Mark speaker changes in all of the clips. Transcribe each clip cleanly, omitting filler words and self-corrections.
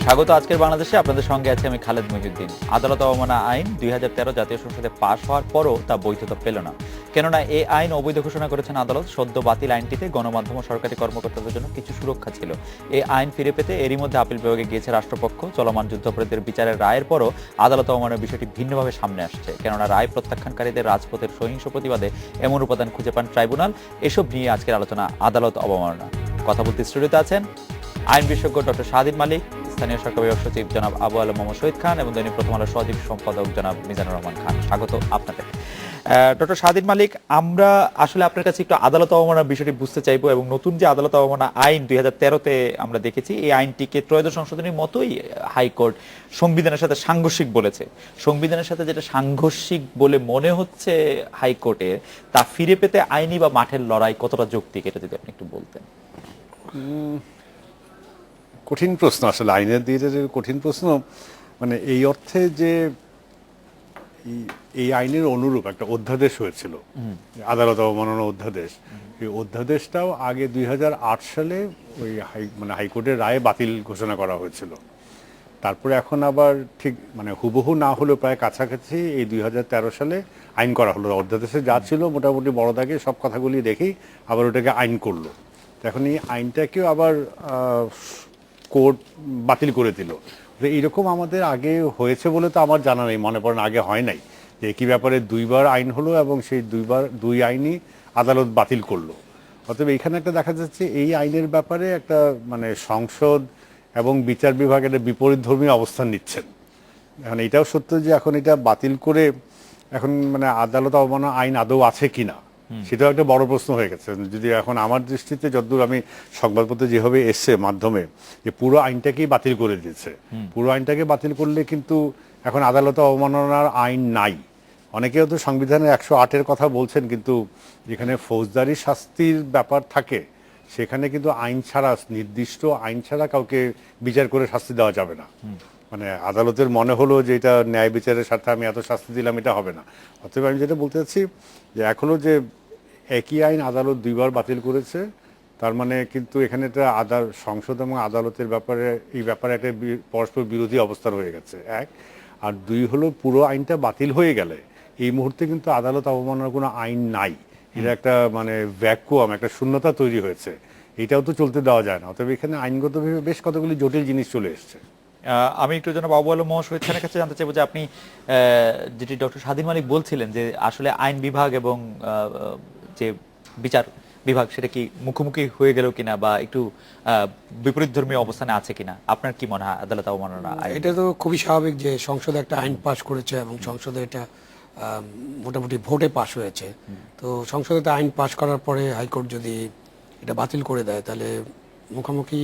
Speaker 1: স্বাগত আজকের বাংলাদেশে। আপনাদের সঙ্গে আছে আমি খালেদ মহিউদ্দিন। আদালত অবমাননা আইন 2013 জাতীয় সংসদে পাশ হওয়ার পরও তা বৈধতা পেল না। কেননা এই আইন অবৈধ ঘোষণা করেছেন আদালত। সদ্য বাতিল আইনটিতে গণমাধ্যম ও সরকারি কর্মকর্তাদের জন্য কিছু সুরক্ষা ছিল। এই আইন ফিরে পেতে এরই মধ্যে আপিল বিভাগে গিয়েছে রাষ্ট্রপক্ষ। চলমান যুদ্ধাপরাধীদের বিচারের রায়ের পরও আদালত অবমাননার বিষয়টি ভিন্নভাবে সামনে আসছে। কেননা রায় প্রত্যাখ্যানকারীদের রাজপথের সহিংস প্রতিবাদে এমন উপাদান খুঁজে পান ট্রাইব্যুনাল। এসব নিয়ে আজকের আলোচনা আদালত অবমাননা। কথা বলতে স্টুডিওতে আছেন আইন বিশেষজ্ঞ ডক্টর শাহাদিন মালিক, স্থানীয় সরকার বিভাগ সচিব জনাব আবু আলম মোহাম্মদ শহীদ খান এবং দৈনিক প্রথম আলোর সহযোগী সম্পাদক জনাব মিজানুর রহমান খান। স্বাগত আপনাদের। ডক্টর শাহাদিন মালিক, আমরা আসলে আপনার কাছে একটু আদালত অবমাননার বিষয়টি বুঝতে চাইবো এবং নতুন যে আদালত অবমাননা আইন 2013-তে আমরা দেখেছি, এই আইনটিকে ত্রয়োদশ সংশোধনীর মতোই হাইকোর্ট সংবিধানের সাথে সাংঘর্ষিক বলেছে। সংবিধানের সাথে যেটা সাংঘর্ষিক বলে মনে হচ্ছে হাইকোর্টে, তা ফিরে পেতে আইনি বা মাঠের লড়াই কতটা যৌক্তিক, এটা যদি আপনি একটু বলতেন।
Speaker 2: কঠিন প্রশ্ন, আসলে আইনের দিকে কঠিন প্রশ্ন। মানে এই অর্থে যে এই আইনের অনুরূপ একটা অধ্যাদেশ হয়েছিল, আদালত অবমাননা অধ্যাদেশ। এই অধ্যাদেশটাও আগে 2008 সালে ওই হাইকোর্টের রায়ে বাতিল ঘোষণা করা হয়েছিল। তারপরে এখন আবার ঠিক হুবহু না হলেও প্রায় কাছাকাছি এই 2013 সালে আইন করা হলো। অধ্যাদেশে যা ছিল মোটামুটি বড় দাগে সব কথাগুলি দেখেই আবার ওটাকে আইন করলো। এখন এই আইনটাকেও আবার কোর্ট বাতিল করে দিল। এইরকম আমাদের আগে হয়েছে বলে তো আমার জানা নেই, মনে পড়েন আগে হয় নাই যে একই ব্যাপারে দুইবার আইন হলো এবং সেই দুই আইনই আদালত বাতিল করলো। অতএব এখানে একটা দেখা যাচ্ছে এই আইনের ব্যাপারে একটা সংসদ এবং বিচার বিভাগ একটা বিপরীতধর্মী অবস্থান নিচ্ছেন। এখন এটাও সত্য যে এখন এটা বাতিল করে এখন আদালত অবমাননা আইন আদৌ আছে কিনা সেটাও একটা বড় প্রশ্ন হয়ে গেছে। যদি এখন আমার দৃষ্টিতে যতদূর আমি সংবাদপত্রে যেভাবে এসছে মাধ্যমে, যে পুরো আইনটাকেই বাতিল করে দিয়েছে। পুরো আইনটাকে বাতিল করলে কিন্তু এখন আদালত অবমাননার আইন নাই। অনেকেও তো সংবিধানের 108-এর কথা বলছেন, কিন্তু যেখানে ফৌজদারি শাস্তির ব্যাপার থাকে সেখানে কিন্তু আইন ছাড়া, নির্দিষ্ট আইন ছাড়া কাউকে বিচার করে শাস্তি দেওয়া যাবে না। আদালতের মনে হলো যে এটা ন্যায় বিচারের স্বার্থে আমি এত শাস্তি দিলাম, এটা হবে না। অতএব আমি যেটা বলতে চাচ্ছি যে এখনো যে একই আইন আদালত দুইবার বাতিল করেছে, তার কিন্তু এখানে একটা সংসদ এবং আদালতের ব্যাপারে এই ব্যাপারে একটা পরস্পর বিরোধী অবস্থা হয়ে গেছে, এক। আর দুই হলো, পুরো আইনটা বাতিল হয়ে গেলে এই মুহূর্তে কিন্তু আদালত অবমাননার কোনো আইন নাই। এটা একটা ভ্যাকুয়াম, একটা শূন্যতা তৈরি হয়েছে। এটাও তো চলতে দেওয়া যায় না। অতএব এখানে আইনগতভাবে বেশ কতগুলি জটিল জিনিস চলে এসছে।
Speaker 1: আমি একটু জনাব আবু আলম মোহাম্মদ শহীদ খানের কাছে জানতে চাইবো যে আপনি যেটি ডক্টর শাহাদিন মালিক বলছিলেন যে আসলে আইন বিভাগ এবং যে বিচার বিভাগ সেটা কি মুখোমুখি হয়ে গেল কিনা বা একটু বিপরীতধর্মী অবস্থানে আছে কিনা, আপনার কি মনে হয় আদালত অবমাননা আইন?
Speaker 3: এটা তো খুবই স্বাভাবিক যে সংসদে একটা আইন পাশ করেছে এবং সংসদে এটা মোটামুটি ভোটে পাশ হয়েছে। তো সংসদে আইন পাশ করার পরে হাইকোর্ট যদি এটা বাতিল করে দেয় তাহলে মুখোমুখি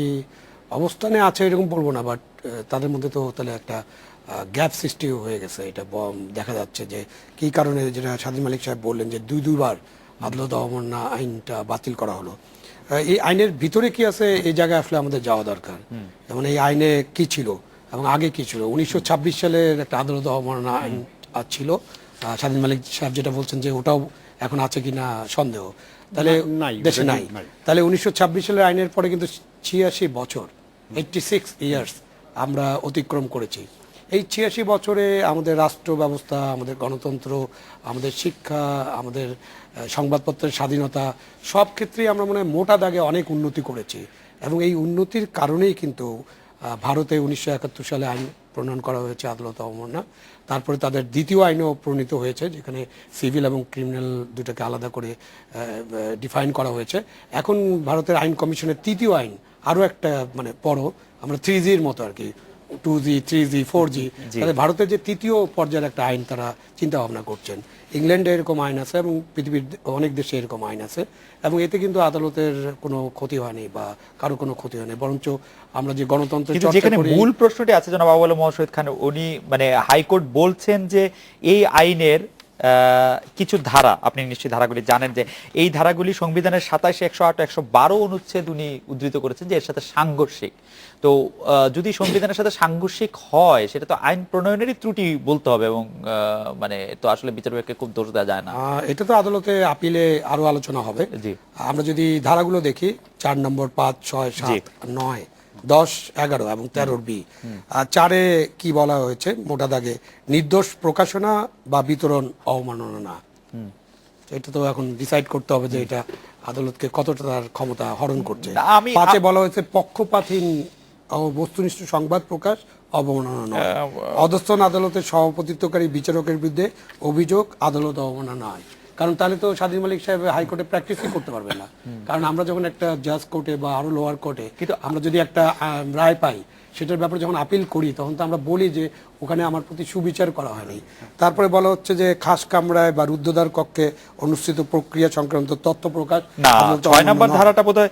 Speaker 3: অবস্থানে আছে এরকম বলবো না, বাট তাদের মধ্যে তো তাহলে একটা গ্যাপ সৃষ্টি হয়ে গেছে। এটা দেখা যাচ্ছে যে কী কারণে, যেটা শাহাদিন মালিক সাহেব বললেন যে দুইবার আদালত অবমাননা আইনটা বাতিল করা হলো। এই আইনের ভিতরে কি আছে এই জায়গায় আসলে আমাদের যাওয়া দরকার। যেমন এই আইনে কি ছিল এবং আগে কি ছিল। 1926 সালের একটা আদালত অবমাননা আইন ছিল। শাহাদিন মালিক সাহেব যেটা বলছেন যে ওটাও এখন আছে কিনা সন্দেহ, তাহলে দেশে নাই। তাহলে 1926 সালের আইনের পরে কিন্তু 86 বছর, 86 ইয়ার্স আমরা অতিক্রম করেছি। এই 86 বছরে আমাদের রাষ্ট্র ব্যবস্থা, আমাদের গণতন্ত্র, আমাদের শিক্ষা, আমাদের সংবাদপত্রের স্বাধীনতা, সব ক্ষেত্রেই আমরা মনে হয় মোটা দাগে অনেক উন্নতি করেছি। এবং এই উন্নতির কারণেই কিন্তু ভারতে 1971 সালে আইন প্রণয়ন করা হয়েছে আদালত অবমাননা। তারপরে তাদের দ্বিতীয় আইনও প্রণীত হয়েছে, যেখানে সিভিল এবং ক্রিমিনাল দুটাকে আলাদা করে ডিফাইন করা হয়েছে। এখন ভারতের আইন কমিশনের তৃতীয় আইন আরও একটা পরও আমরা 3Gর মতো আর কি, 2G, 3G, 4G, তাহলে ভারতের যে তৃতীয় পর্যায়ের একটা আইন তারা চিন্তা ভাবনা করছেন। ইংল্যান্ডে এরকম আইন আছে এবং পৃথিবীর অনেক দেশে এরকম আইন আছে, এবং এতে কিন্তু আদালতের কোনো ক্ষতি হয়নি বা কারো কোনো ক্ষতি হয়নি, বরঞ্চ আমরা যে গণতন্ত্রের
Speaker 1: যেখানে মূল প্রশ্নটি আছে জনাব আবু আলম মোহাম্মদ শহীদ খান, উনি হাইকোর্ট বলছেন যে এই আইনের কিছু ধারা, আপনি নিশ্চয়ই ধারাগুলি জানেন, যে এই ধারাগুলি সংবিধানের 27, 108, 112 অনুচ্ছেদ উনি উদ্ধৃত করেছেন যে এর সাথে সাংঘর্ষিক। তো যদি সংবিধানের সাথে সাংঘর্ষিক হয় সেটা তো আইন প্রণয়নেরই ত্রুটি বলতে হবে, এবং তো আসলে বিচার বিভাগকে খুব দোষ দেওয়া যায় না।
Speaker 3: এটা তো আদালতে আপিলে আরো আলোচনা হবে। আমরা যদি ধারাগুলো দেখি, 4 নম্বর, 5, 6, 7, 9, 10, 11 এবং 13 বি। আর 4-এ কি বলা হয়েছে মোটা দাগে, নির্দোষ প্রকাশনা বা বিতরণ অবমাননা না। এটা তো এখন ডিসাইড করতে হবে যে এটা আদালতকে কতটা তার ক্ষমতা হরণ করছে।
Speaker 1: না, আমি
Speaker 3: 5-এ বলা হয়েছে পক্ষপাতহীন ও বস্তুনিষ্ঠ সংবাদ প্রকাশ অবমাননা নয়। অধস্তন আদালতের সভাপতিত্বকারী বিচারকের বিরুদ্ধে অভিযোগ আদালত অবমাননা নয়। কারণ তাহলে তো স্বাধীন মালিক সাহেব হাইকোর্টে প্র্যাকটিসই করতে পারবে না। কারণ আমরা যখন একটা জাজ কোর্টে বা আরো লোয়ার কোর্টে কিন্তু আমরা যদি একটা রায় পাই, সেটার ব্যাপারে যখন আপিল করি তখন তো আমরা বলি যে ওখানে আমার প্রতি সুবিচার করা হয়নি। তারপরে বলা হচ্ছে যে খাস কামরায় বা রুদ্ধদ্বার কক্ষে অনুষ্ঠিত প্রক্রিয়া সংক্রান্ত তথ্য প্রকাশ
Speaker 1: না,
Speaker 3: আদালত
Speaker 1: 6 নম্বর
Speaker 3: অবমাননা
Speaker 1: ধারাটা বোধহয়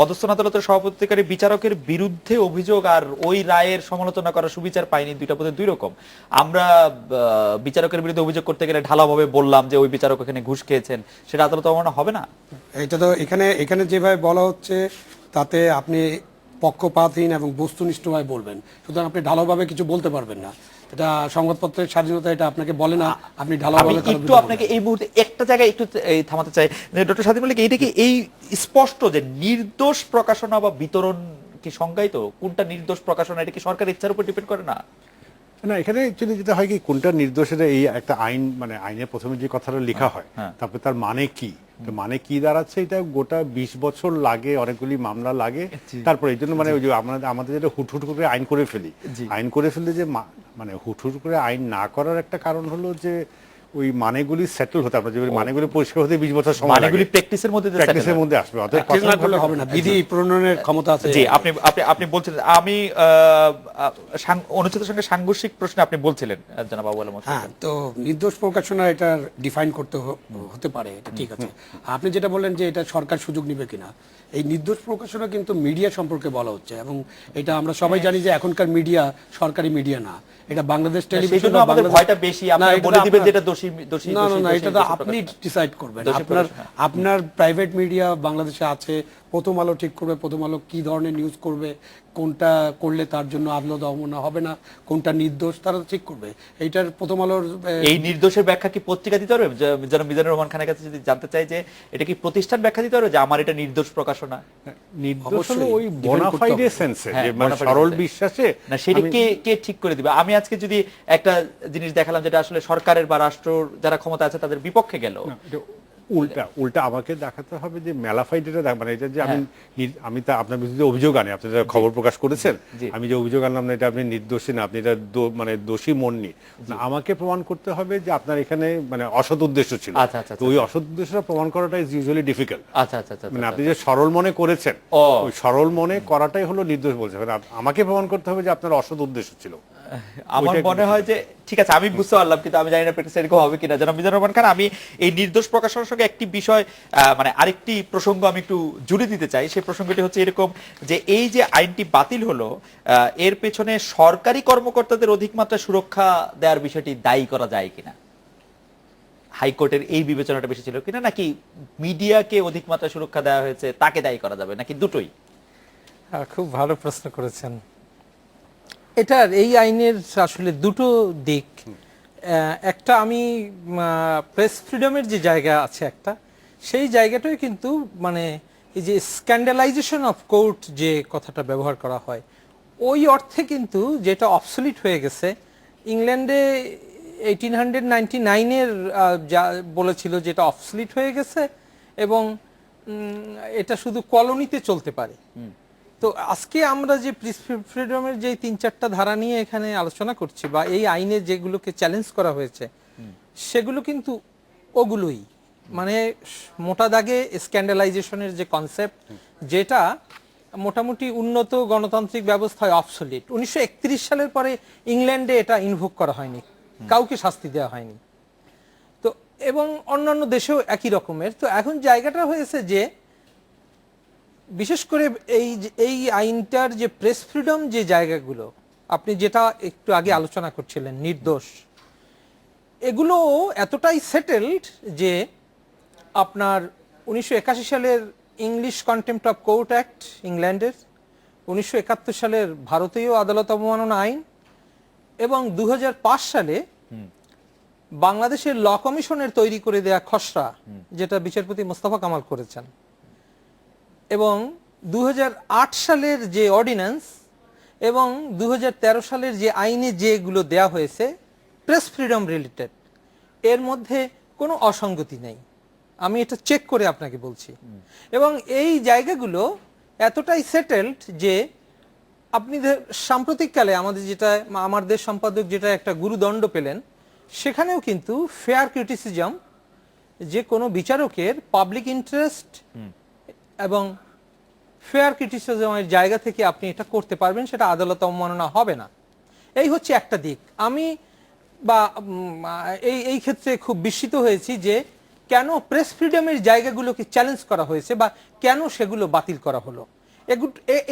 Speaker 1: অধস্তন আদালতের সভাপতিকারী বিচারকের বিরুদ্ধে অভিযোগ আর ওই রায়ের সমালোচনা করা সুবিচার পাইনি, দুইটা বোধহয় দুই রকম। আমরা বিচারকের বিরুদ্ধে অভিযোগ করতে গেলে ঢালাভাবে বললাম যে ওই বিচারক এখানে ঘুষ খেয়েছেন, সেটা আদালত অবমাননা হবে না?
Speaker 3: এটা তো এখানে যেভাবে বলা হচ্ছে তাতে আপনি পক্ষপাতহীন এবং বস্তুনিষ্ঠভাবে বলবেন, সুতরাং আপনি ঢালাওভাবে কিছু বলতে পারবেন না। এটা সংবাদপত্রের স্বাধীনতা, এটা আপনাকে বলে না আপনি
Speaker 1: আমি
Speaker 3: ঢালাওভাবে
Speaker 1: একটু আপনাকে এই মুহূর্তে একটা জায়গায় একটু থামাতে চাই। ডক্টর স্বাধীন মালিক, এইটা কি এই স্পষ্ট যে নির্দোষ প্রকাশনা বা বিতরণ কি সংজ্ঞায়িত? কোনটা নির্দোষ প্রকাশনা, এটা কি সরকারের ইচ্ছার উপর ডিপেন্ড করে না?
Speaker 2: না, এখানে অ্যাকচুয়ালি যেটা হয় কি, কোনটা নির্দোষের এই একটা আইন, মানে আইনের প্রথমে যে কথাটা লেখা হয় তারপরে তার মানে কি, তো মানে কি দাঁড়াচ্ছে, এটা গোটা 20 বছর লাগে, অনেকগুলি মামলা লাগে। তারপরে এই জন্য মানে ওই যে আমাদের যেটা হুটহুট করে আইন করে ফেলি, আইন করে ফেললে যে মানে হুটহুট করে আইন না করার একটা কারণ হলো যে ওই মানেগুলি সেটেল হতে, আপনার যে মানেগুলি পরিষ্কার হতে 20 বছর সময় লাগে,
Speaker 1: মানেগুলি প্র্যাকটিসের মধ্যে যে settle
Speaker 2: প্র্যাকটিসের
Speaker 1: হয়।
Speaker 2: মধ্যে আসবে। অতএব
Speaker 3: প্র্যাকটিস না করলে হবে না, বিধি প্রণয়নের ক্ষমতা আছে।
Speaker 1: জি, আপনি বলছিলেন, আমি অনুচ্ছেদের সঙ্গে সাংঘর্ষিক প্রশ্নে আপনি বলছিলেন জনাব আবু আলম মোশাররফ।
Speaker 3: হ্যাঁ, তো নির্দোষ প্রকাশনা এটার ডিফাইন করতে হতে পারে, এটা ঠিক আছে। আপনি যেটা বললেন যে এটা সরকার সুযোগ নিবে কিনা, এই নির্দোষ প্রকাশনা কিন্তু মিডিয়া সম্পর্কে বলা হচ্ছে, এবং এটা আমরা সবাই জানি যে এখনকার মিডিয়া সরকারি মিডিয়া না, এটা বাংলাদেশ টেলিভিশন।
Speaker 1: সেজন্য আমাদের ভয়টা বেশি, আপনি বলে দিবেন যেটা দোষী দোষী।
Speaker 3: না না না, এটা তো আপনি ডিসাইড করবেন। আপনার প্রাইভেট মিডিয়া বাংলাদেশে আছে, প্রথম আলো ঠিক করবে প্রথম আলো কি ধরনের নিউজ করবে, কোনটা করলে তার জন্য আদালত অবমাননা হবে না, কোনটা নির্দোষ, তারা ঠিক করবে। এইটার প্রথম আলোর
Speaker 1: এই নির্দোষের ব্যাখ্যা কি পত্রিকা দিতে পারবে? যেন মিজানুর রহমান খানের কাছে যদি জানতে চাই যে এটা কি প্রতিষ্ঠান ব্যাখ্যা দিতে পারবে যে আমার এটা নির্দোষ প্রকাশনা?
Speaker 2: নির্দোষ হলো ওই বোনাফাইডে সেন্সে, যে মানে
Speaker 1: bona fide
Speaker 2: সরল
Speaker 1: sense-এ।
Speaker 2: বিশ্বাসে।
Speaker 1: না, সেটা কে ঠিক করে দিবে? আমি আজকে যদি একটা জিনিস দেখালাম যেটা আসলে সরকারের বা রাষ্ট্র যারা ক্ষমতা আছে তাদের বিপক্ষে গেল,
Speaker 2: উল্টা আমাকে দেখাতে হবে যে মেলাফাইড, এটা মানে এটা যে আমি তা আপনার বিরুদ্ধে অভিযোগ আনি, আপনি যারা খবর প্রকাশ করেছেন, আমি যে অভিযোগ আনলাম না এটা আপনি নির্দোষী না, আপনি এটা মানে দোষী মননি, আমাকে প্রমাণ করতে হবে যে আপনার এখানে মানে অসৎ উদ্দেশ্য ছিল। তো ওই অসৎ উদ্দেশ্যটা প্রমাণ করাটা ইজ ইউজুয়ালি ডিফিকাল্ট।
Speaker 1: আচ্ছা আচ্ছা আচ্ছা,
Speaker 2: মানে আপনি যে সরল মনে করেছেন, ওই সরল মনে করাটাই হলো নির্দোষ বলছে, মানে আমাকে প্রমাণ করতে হবে যে আপনার অসৎ উদ্দেশ্য ছিল।
Speaker 1: আমার মনে হয় যে ঠিক আছে, আমি বুঝতে পারলাম, কিন্তু আমি জানি না প্র্যাকটিস এরকম হবে কিনা। যেন মিজানুর রহমান খান, আমি এই নির্দোষ প্রকাশনের সঙ্গে একটি বিষয় মানে আরেকটি প্রসঙ্গ আমি একটু জুড়ে দিতে চাই। সেই প্রসঙ্গটি হচ্ছে এরকম যে এই যে আইনটি বাতিল হলো, এর পেছনে সরকারি কর্মকর্তাদের অধিকমাত্রা সুরক্ষা দেওয়ার বিষয়টি দায়ী করা যায় কিনা, হাইকোর্টের এই বিবেচনাটা বেশি ছিল কিনা, নাকি মিডিয়াকে অধিকমাত্রা সুরক্ষা দেওয়া হয়েছে তাকে দায়ী করা যাবে, নাকি দুটোই?
Speaker 4: খুব ভালো প্রশ্ন করেছেন। এটার এই আইনের আসলে দুটো দিক। একটা, আমি প্রেস ফ্রিডমের যে জায়গা আছে একটা, সেই জায়গাটাই কিন্তু মানে এই যে স্ক্যান্ডালাইজেশন অফ কোর্ট যে কথাটা ব্যবহার করা হয়, ওই অর্থে কিন্তু যেটা অবসলিট হয়ে গেছে। ইংল্যান্ডে 1899-এর যা বলেছিল যেটা অবসলিট হয়ে গেছে এবং এটা শুধু কলোনিতে চলতে পারে। তো আজকে আমরা যে প্রেস ফ্রিডমের যে 3-4টা ধারা নিয়ে এখানে আলোচনা করছি বা এই আইনে যেগুলোকে চ্যালেঞ্জ করা হয়েছে, সেগুলো কিন্তু ওগুলোই, মানে মোটা দাগে স্ক্যান্ডালাইজেশনের যে কনসেপ্ট, যেটা মোটামুটি উন্নত গণতান্ত্রিক ব্যবস্থায় অবসলিট। 1931 সালের পরে ইংল্যান্ডে এটা ইনভোক করা হয়নি, কাউকে শাস্তি দেওয়া হয়নি। তো এবং অন্যান্য দেশেও একই রকমের। তো এখন জায়গাটা হয়েছে যে বিশেষ করে এই আইনটার যে প্রেস ফ্রিডম যে জায়গাগুলো, আপনি যেটা একটু আগে আলোচনা করছিলেন নির্দোষ, এগুলো এতটাই সেটেলড যে আপনার 1981 সালের English contempt of court act ইংল্যান্ডের, 1971 সালের ভারতীয় আদালত অবমাননা আইন এবং 2005 সালে বাংলাদেশের ল কমিশনের তৈরি করে দেয়া খসড়া, যেটা বিচারপতি মোস্তফা কামাল করেছেন, এবং 2008 সালের যে অর্ডিন্যান্স এবং 2013 সালের যে আইনে যেগুলো দেয়া হয়েছে প্রেস ফ্রিডম রিলেটেড, এর মধ্যে কোনো অসঙ্গতি নেই। আমি এটা চেক করে আপনাকে বলছি। এবং এই জায়গাগুলো এতটাই সেটেলড যে আপনি সাম্প্রতিককালে আমার দেশ সম্পাদক যেটা একটা গুরুদণ্ড পেলেন, সেখানেও কিন্তু ফেয়ার ক্রিটিসিজম, যে কোনো বিচারকের পাবলিক ইন্টারেস্ট এবং ফেয়ার ক্রিটিসিজমের জায়গা থেকে আপনি এটা করতে পারবেন, সেটা আদালত অবমাননা হবে না। এই হচ্ছে একটা দিক। আমি এই ক্ষেত্রে খুব বিস্মিত হয়েছি যে কেন প্রেস ফ্রিডমের জায়গাগুলোকে চ্যালেঞ্জ করা হয়েছে বা কেন সেগুলো বাতিল করা হলো।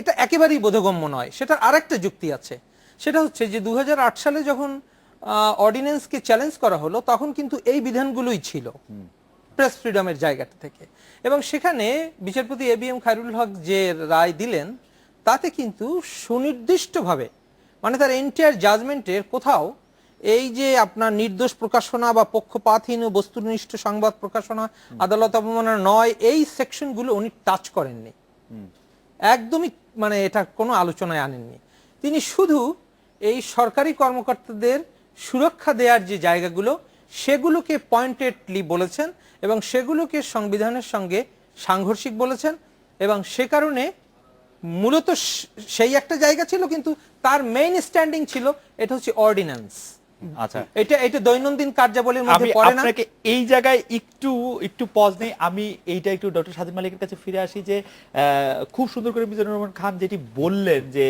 Speaker 4: এটা একেবারেই বোধগম্য নয়। সেটার আরেকটা যুক্তি আছে, সেটা হচ্ছে যে 2008 সালে যখন অর্ডিন্যান্সকে চ্যালেঞ্জ করা হলো, তখন কিন্তু এই বিধানগুলোই ছিল প্রেস ফ্রিডমের জায়গাটা থেকে। এবং সেখানে বিচারপতি ABM খায়রুল হক যে রায় দিলেন, তাতে কিন্তু সুনির্দিষ্টভাবে, মানে তার এন্টায়ার জাজমেন্টের কোথাও এই যে আপনার নির্দোষ প্রকাশনা বা পক্ষপাতহীন ও বস্তুনিষ্ঠ সংবাদ প্রকাশনা আদালত অবমাননা নয়, এই সেকশনগুলো উনি টাচ করেননি, একদমই, মানে এটা কোনো আলোচনায় আনেননি। তিনি শুধু এই সরকারি কর্মকর্তাদের সুরক্ষা দেওয়ার যে জায়গাগুলো, সেগুলোকে পয়েন্টেডলি বলেছেন এবং সেগুলোকে সংবিধানের সঙ্গে সাংঘর্ষিক বলেছেন। এবং সে কারণে মূলত সেই একটা জায়গা ছিল, কিন্তু তার মেইন স্ট্যান্ডিং ছিল এটা হচ্ছে অর্ডিন্যান্স।
Speaker 1: আচ্ছা,
Speaker 4: এটা দৈনন্দিন কার্যাবলীর মধ্যে পড়ে না।
Speaker 1: আপনাকে এই জায়গায় একটু পজ নেই, আমি এইটা একটু ডক্টর স্বাধীন মালিকের কাছে ফিরে আসি যে খুব সুন্দর করে মিজানুর রহমান খান যেটি বললেন যে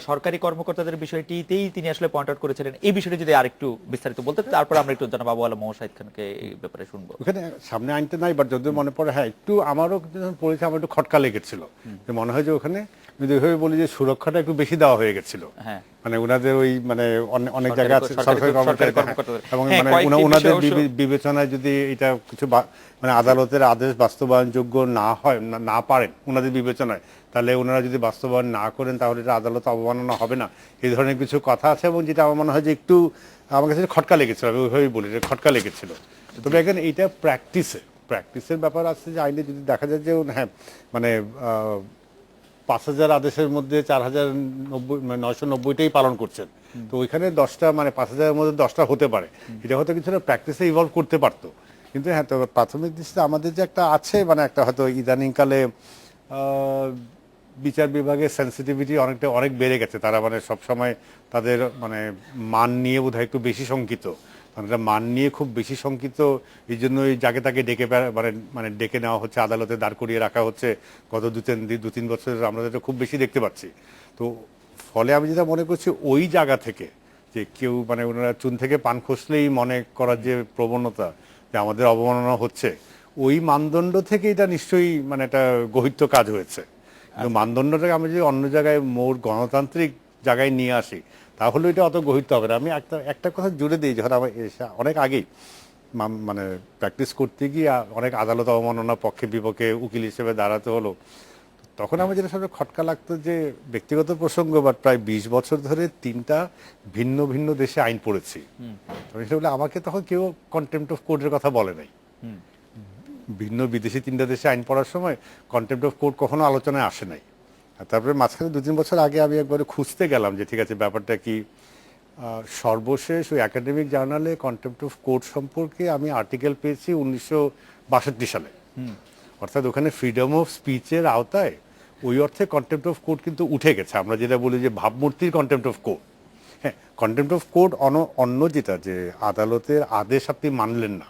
Speaker 1: সরকারি কর্মকর্তাদের বিষয়টিতেই তিনি আসলে পয়েন্ট আউট করেছিলেন, এই বিষয়টি যদি আরেকটু বিস্তারিত বলতে, তারপর আমরা একটু জনাব আবু আলম মোহাম্মদ খানকে এই ব্যাপারে শুনবো।
Speaker 2: ওখানে সামনে আইনটা নাই, বাট যদি মনে পড়ে, হ্যাঁ একটু আমারও যখন পড়েছে আমার একটু খটকা লেগেছিল, যে মনে হয় যে ওখানে যদি ওইভাবে বলি যে সুরক্ষাটা একটু বেশি দেওয়া হয়ে গেছিল।
Speaker 1: হ্যাঁ,
Speaker 2: মানে ওনাদের ওই মানে অনেক জায়গা আছে সরকারি কর্মকর্তা, এবং মানে ওনাদের বিবেচনায় যদি এটা কিছু মানে আদালতের আদেশ বাস্তবায়নযোগ্য না হয়, না পারেন ওনাদের বিবেচনায়, তাহলে ওনারা যদি বাস্তবায়ন না করেন তাহলে এটা আদালত অবমাননা হবে না, এই ধরনের কিছু কথা আছে। এবং যেটা আমার মনে হয় যে একটু আমার কাছে খটকা লেগেছিল, আমি ওইভাবেই বলি যে খটকা লেগেছিল। তবে এখানে এইটা প্র্যাকটিসের ব্যাপার আছে, যে আইনে যদি দেখা যায় যে হ্যাঁ মানে 5,000 আদেশের মধ্যে 4,990টাই পালন করছেন, তো ওইখানে 10টা মানে 5,000-এর মধ্যে 10টা হতে পারে, এটা হয়তো কিছুটা প্র্যাকটিসে ইভলভ করতে পারতো। কিন্তু হ্যাঁ, তবে প্রাথমিক দৃষ্টিতে আমাদের যে একটা আছে, মানে একটা হয়তো ইদানিংকালে বিচার বিভাগের সেন্সিটিভিটি অনেক বেড়ে গেছে। তারা মানে সবসময় তাদের মানে মান নিয়ে বোধহয় একটু বেশি শঙ্কিত, মানে মান নিয়ে খুব বেশি শঙ্কিত। এই জন্যই যাকে তাকে মানে ডেকে নেওয়া হচ্ছে, আদালতে দাঁড় করিয়ে রাখা হচ্ছে। গত 2-3 বছর আমরা এটা খুব বেশি দেখতে পাচ্ছি। তো ফলে আমি যেটা মনে করছি, ওই জায়গা থেকে যে কেউ মানে ওনারা চুন থেকে পান খসলেই মনে করার যে প্রবণতা যে আমাদের অবমাননা হচ্ছে, ওই মানদণ্ড থেকে এটা নিশ্চয়ই মানে একটা গহিত কাজ হয়েছে। কিন্তু মানদণ্ডটাকে আমি যদি অন্য জায়গায় মোর গণতান্ত্রিক জায়গায় নিয়ে আসি, তাহলে এটা অত গহিত হবে না। আমি একটা কথা জুড়ে দিই, যখন আমার অনেক আগেই মানে প্র্যাকটিস করতে গিয়ে অনেক আদালত অবমাননা পক্ষে বিপক্ষে উকিল হিসেবে দাঁড়াতে হলো, তখন আমার যেটা সবচেয়ে খটকা লাগতো যে ব্যক্তিগত প্রসঙ্গ, বাট প্রায় 20 বছর ধরে 3টা ভিন্ন ভিন্ন দেশে আইন পড়েছি। বলে আমাকে তখন কেউ কন্টেম্পট অফ কোর্টের কথা বলে নাই। ভিন্ন বিদেশি 3টা দেশে আইন পড়ার সময় কন্টেম্পট অফ কোর্ট কখনো আলোচনায় আসে নাই। আর তারপরে মাঝখানে 2-3 বছর আগে আমি একবারে খুঁজতে গেলাম যে ঠিক আছে ব্যাপারটা কি। সর্বশেষ ওই একাডেমিক জার্নালে কন্টেম্পট অফ কোর্ট সম্পর্কে আমি আর্টিকেল পেয়েছি 1962 সালে। অর্থাৎ ওখানে ফ্রিডম অফ স্পিচের আওতায় ওই অর্থে কন্টেম্পট অফ কোর্ট কিন্তু উঠে গেছে। আমরা যেটা বলি যে ভাবমূর্তির কন্টেম্পট অফ কোর্ট। হ্যাঁ, কন্টেম্পট অফ কোর্ট অন্য যেটা, যে আদালতের আদেশ আপনি মানলেন না,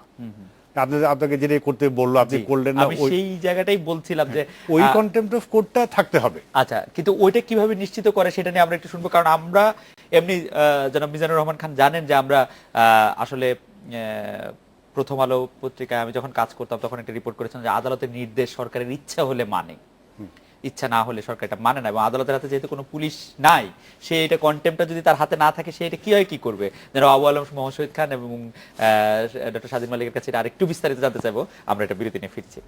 Speaker 2: আপনাকে যেটা করতে বললো আপনি করলেন না,
Speaker 1: আমি সেই জায়গাটাই বলছিলাম যে
Speaker 2: ওই কন্টেম্পট অফ কোর্টটা থাকতে হবে।
Speaker 1: আচ্ছা, কিন্তু ওইটা কিভাবে নিশ্চিত করে সেটা নিয়ে আমরা একটু শুনবো, কারণ আমরা এমনি জনাব মিজানুর রহমান খান জানেন যে আমরা আসলে প্রথম আলো পত্রিকায় আমি যখন কাজ করতাম তখন একটা রিপোর্ট করেছিলাম যে আদালতের নির্দেশ সরকারের ইচ্ছা হলে মানে, ইচ্ছা না হলে সরকার এটা মানে না। এবং আদালতের হাতে যেহেতু কোনো পুলিশ নাই, সে এটা কন্টেম্পটা যদি তার হাতে না থাকে, সে এটা কি করবে। যারা আবু আলম মোহাম্মদ শহীদ খান এবং ডক্টর স্বাধীন মালিকের কাছে আরেকটু বিস্তারিত জানতে চাইবো। আমরা এটা বিরতি নিয়ে ফিরছি।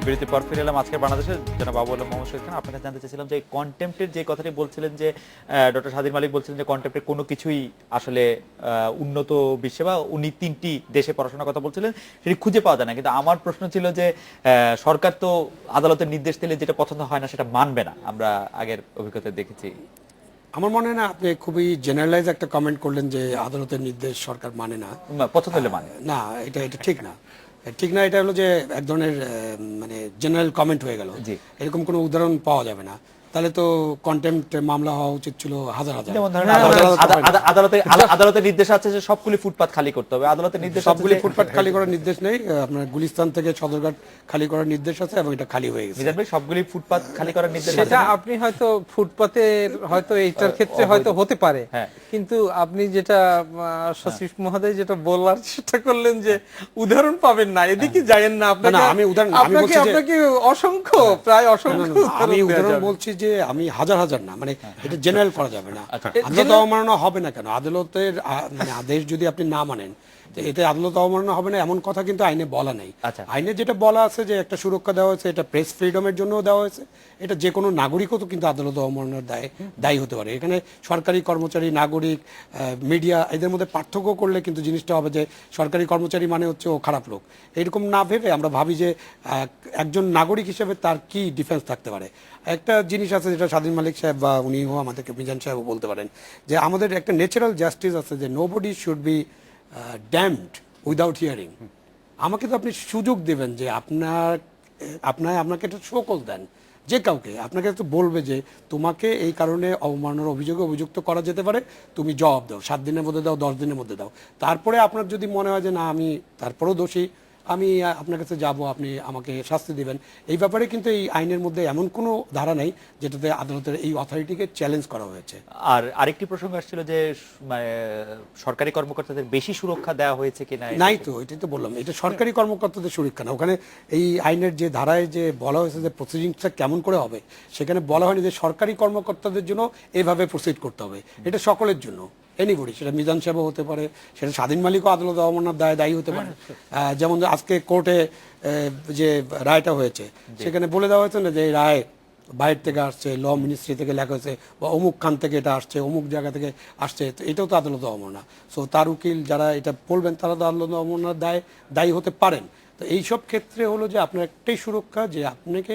Speaker 1: বিরতির পর ফিরে এলাম আজকের বাংলাদেশের জনাব আবু আলম মোহাম্মদ শহীদ খান। আপনার কাছে জানতে চাইছিলাম যে কন্টেম্পটের যে কথাটি বলছিলেন যে ডক্টর স্বাধীন মালিক বলছিলেন যে কন্টেম্পটের কোনো কিছুই আসলে উন্নত বিশ্বে বা উনি 3টি দেশে পড়াশোনার কথা বলছিলেন সেটি খুঁজে পাওয়া যায় না, কিন্তু আমার প্রশ্ন ছিল যে সরকার তো আদালতের নির্দেশ দিলে যেটা পছন্দ হয় না সেটা মানবে না, আমরা আগের অভিজ্ঞতায় দেখেছি।
Speaker 3: আমার মনে হয় না আপনি খুবই জেনারেলাইজ একটা কমেন্ট করলেন যে আদালতের নির্দেশ সরকার মানে না।
Speaker 1: পছন্দ হলে মানে
Speaker 3: না, এটা ঠিক না, ঠিক না। এটা হলো যে এক ধরনের মানে জেনারেল কমেন্ট হয়ে গেল।
Speaker 1: জি।
Speaker 3: এরকম কোনো উদাহরণ পাওয়া যাবে না। তাহলে তো কন্টেম্পট মামলা হওয়া উচিত ছিল হাজার হাজার।
Speaker 1: যেমন ধরেন
Speaker 3: আদালত
Speaker 1: আদালতের নির্দেশ আছে যে সবগুলি ফুটপাত খালি করতে হবে, আদালতের নির্দেশ আছে
Speaker 3: সবগুলি
Speaker 1: যে-
Speaker 3: ফুটপাত খালি করার নির্দেশ নেই। আপনার গুলিস্তান থেকে সদরঘাট খালি করার নির্দেশ আছে এবং এটা খালি হয়ে গেছে।
Speaker 1: মিজান ভাই, সবগুলি ফুটপাত খালি করার নির্দেশ আছে
Speaker 4: সেটা
Speaker 1: না?
Speaker 4: আপনি হয়তো ফুটপাতের হয়তো এইটার ক্ষেত্রে হয়তো হতে পারে,
Speaker 1: হ্যাঁ।
Speaker 4: কিন্তু আপনি যেটা সচিব মহোদয় যেটা বলার চেষ্টা করলেন যে উদাহরণ পাবেন না, এদিকে যায়েন না। আপনাকে
Speaker 3: না, আমি উদাহরণ- আমি বলছি যে-
Speaker 4: আপনাকে অসংখ্য প্রায় অসংখ্য
Speaker 3: আমি
Speaker 4: দেয়া
Speaker 3: উদাহরণ
Speaker 4: যাবে।
Speaker 3: বলছি যে আমি হাজার হাজার না, মানে এটা জেনারেল করা যাবে না।
Speaker 1: আচ্ছা।
Speaker 3: আদালত অবমাননা হবে না কেন? আদালতের মানে আদেশ যদি আপনি না মানেন, তো এতে আদালত অবমাননা হবে না এমন কথা কিন্তু আইনে বলা নেই।
Speaker 1: আচ্ছা।
Speaker 3: আইনে যেটা বলা আছে যে একটা সুরক্ষা দেওয়া হয়েছে, এটা প্রেস ফ্রিডমের জন্য দেওয়া হয়েছে। এটা যে কোনো নাগরিকও তো কিন্তু আদালত অবমাননার দায়ী হতে পারে। এখানে সরকারি কর্মচারী, নাগরিক, মিডিয়া এদের মধ্যে পার্থক্য করলে কিন্তু জিনিসটা হবে যে সরকারি কর্মচারী মানে হচ্ছে ও খারাপ লোক। এরকম না ভেবে আমরা ভাবি যে একজন নাগরিক হিসেবে তার কি ডিফেন্স থাকতে পারে। একটা জিনিস আছে যেটা স্বাধীন মালিক সাহেব বা উনিও আমাদেরকে মিজান সাহেবও বলতে পারেন, যে আমাদের একটা ন্যাচারাল জাস্টিস আছে যে nobody should be damned without hearing. আমাকে তো আপনি সুযোগ দেবেন যে আপনাকে একটা শোকজ দেন যে কাউকে, আপনাকে তো বলবে যে তোমাকে এই কারণে অবমাননার অভিযোগে অভিযুক্ত করা যেতে পারে, তুমি জবাব দাও, 7 দিনের মধ্যে দাও, 10 দিনের মধ্যে দাও। তারপরে আপনার যদি মনে হয় যে না আমি তারপরেও দোষী, আমি আপনার কাছে যাব, আপনি আমাকে শাস্তি দিবেন। এই ব্যাপারে কিন্তু এই আইনের মধ্যে এমন কোনো ধারা নেই যেটাতে আদালতের এই অথরিটিকে চ্যালেঞ্জ করা হয়েছে।
Speaker 1: আর আরেকটি প্রসঙ্গ আসছিল যে মানে সরকারি কর্মকর্তাদের বেশি সুরক্ষা দেওয়া হয়েছে কিনা।
Speaker 3: নাই তো, এটাই তো বললাম, এটা সরকারি কর্মকর্তাদের সুরক্ষা না। ওখানে এই আইনের যে ধারায় যে বলা হয়েছে যে প্রসিডিংসটা কেমন করে হবে, সেখানে বলা হয়নি যে সরকারি কর্মকর্তাদের জন্য এভাবে প্রসিড করতে হবে। এটা সকলের জন্য, এনিবডি, সেটা মিজান সাহেবও হতে পারে, সেটা স্বাধীন মালিকও আদালত অবমাননার দায়ী হতে পারে। যেমন আজকে কোর্টে যে রায়টা হয়েছে সেখানে বলে দেওয়া হয়েছে না যে এই রায় বাইরে থেকে আসছে, ল মিনিস্ট্রি থেকে লেখা হয়েছে, বা অমুক খান থেকে এটা আসছে, অমুক জায়গা থেকে আসছে, তো এটাও তো আদালত অবমাননা। সো তার উকিল যারা এটা বলবেন তারা তো আদালত অবমাননার দায়ী হতে পারেন। তো এইসব ক্ষেত্রে হলো যে আপনার একটাই সুরক্ষা যে আপনাকে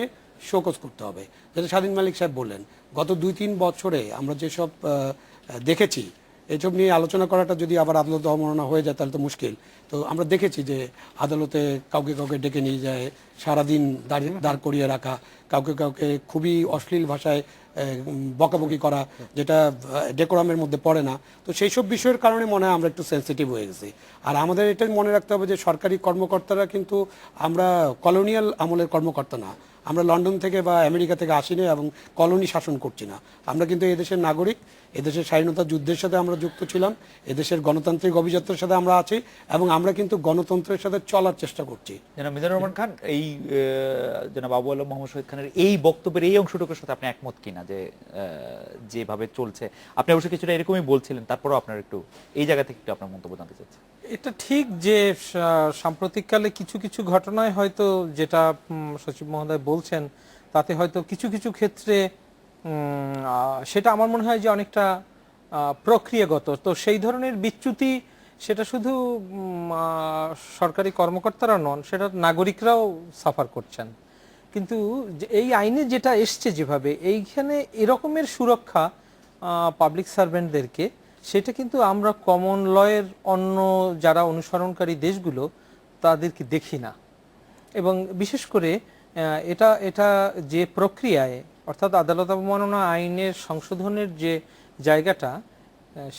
Speaker 3: শোকজ করতে হবে, যেটা স্বাধীন মালিক সাহেব বললেন। গত 2-3 বছরে আমরা যেসব দেখেছি, এইসব নিয়ে আলোচনা করাটা যদি আবার আদালতে অবমাননা হয়ে যায় তাহলে তো মুশকিল। তো আমরা দেখেছি যে আদালতে কাউকে ডেকে নিয়ে যায়, সারাদিন দাঁড় করিয়ে রাখা, কাউকে খুবই অশ্লীল ভাষায় বকাবকি করা, যেটা ডেকোরামের মধ্যে পড়ে না। তো সেই সব বিষয়ের কারণে মনে হয় আমরা একটু সেন্সিটিভ হয়ে গেছি। আর আমাদের এটা মনে রাখতে হবে যে সরকারি কর্মকর্তারা কিন্তু আমরা কলোনিয়াল আমলের কর্মকর্তা না, আমরা লন্ডন থেকে বা আমেরিকা থেকে আসিনি এবং কলোনি শাসন করছি না। আমরা কিন্তু এদেশের নাগরিক, এদেশের স্বাধীনতা যুদ্ধের সাথে আমরা যুক্ত ছিলাম, এদেশের গণতান্ত্রিক অভিযাত্রার সাথে আমরা আছি এবং আমরা কিন্তু গণতন্ত্রের সাথে চলার চেষ্টা করছি।
Speaker 1: জনাব মিজানুর রহমান খান, এই জনাব আবু আলম মোহাম্মদ শহীদ খানের এই বক্তব্যের এই অংশটুকুর সাথে আপনি একমত কিনা যে যেভাবে চলছে? আপনি অবশ্যই কিছুটা এরকমই বলছিলেন, তারপরেও আপনার একটু এই জায়গা থেকে একটু আপনার মন্তব্য জানতে চাচ্ছি।
Speaker 4: এটা ঠিক যে সাম্প্রতিককালে কিছু কিছু ঘটনায় হয়তো যেটা সচিব মহোদয় বলছেন তাতে হয়তো কিছু কিছু ক্ষেত্রে সেটা আমার মনে হয় যে অনেকটা প্রক্রিয়াগত। তো সেই ধরনের বিচ্যুতি সেটা শুধু সরকারি কর্মকর্তারা নন, সেটা নাগরিকরাও সাফার করছেন। কিন্তু এই আইনে যেটা এসছে যেভাবে এইখানে এরকমের সুরক্ষা পাবলিক সার্ভেন্টদেরকে, সেটা কিন্তু আমরা কমন লয়ের অন্য যারা অনুসরণকারী দেশগুলো তাদেরকে দেখি না। এবং বিশেষ করে এটা যে প্রক্রিয়ায়, অর্থাৎ আদালত অবমাননা আইনের সংশোধনের যে জায়গাটা,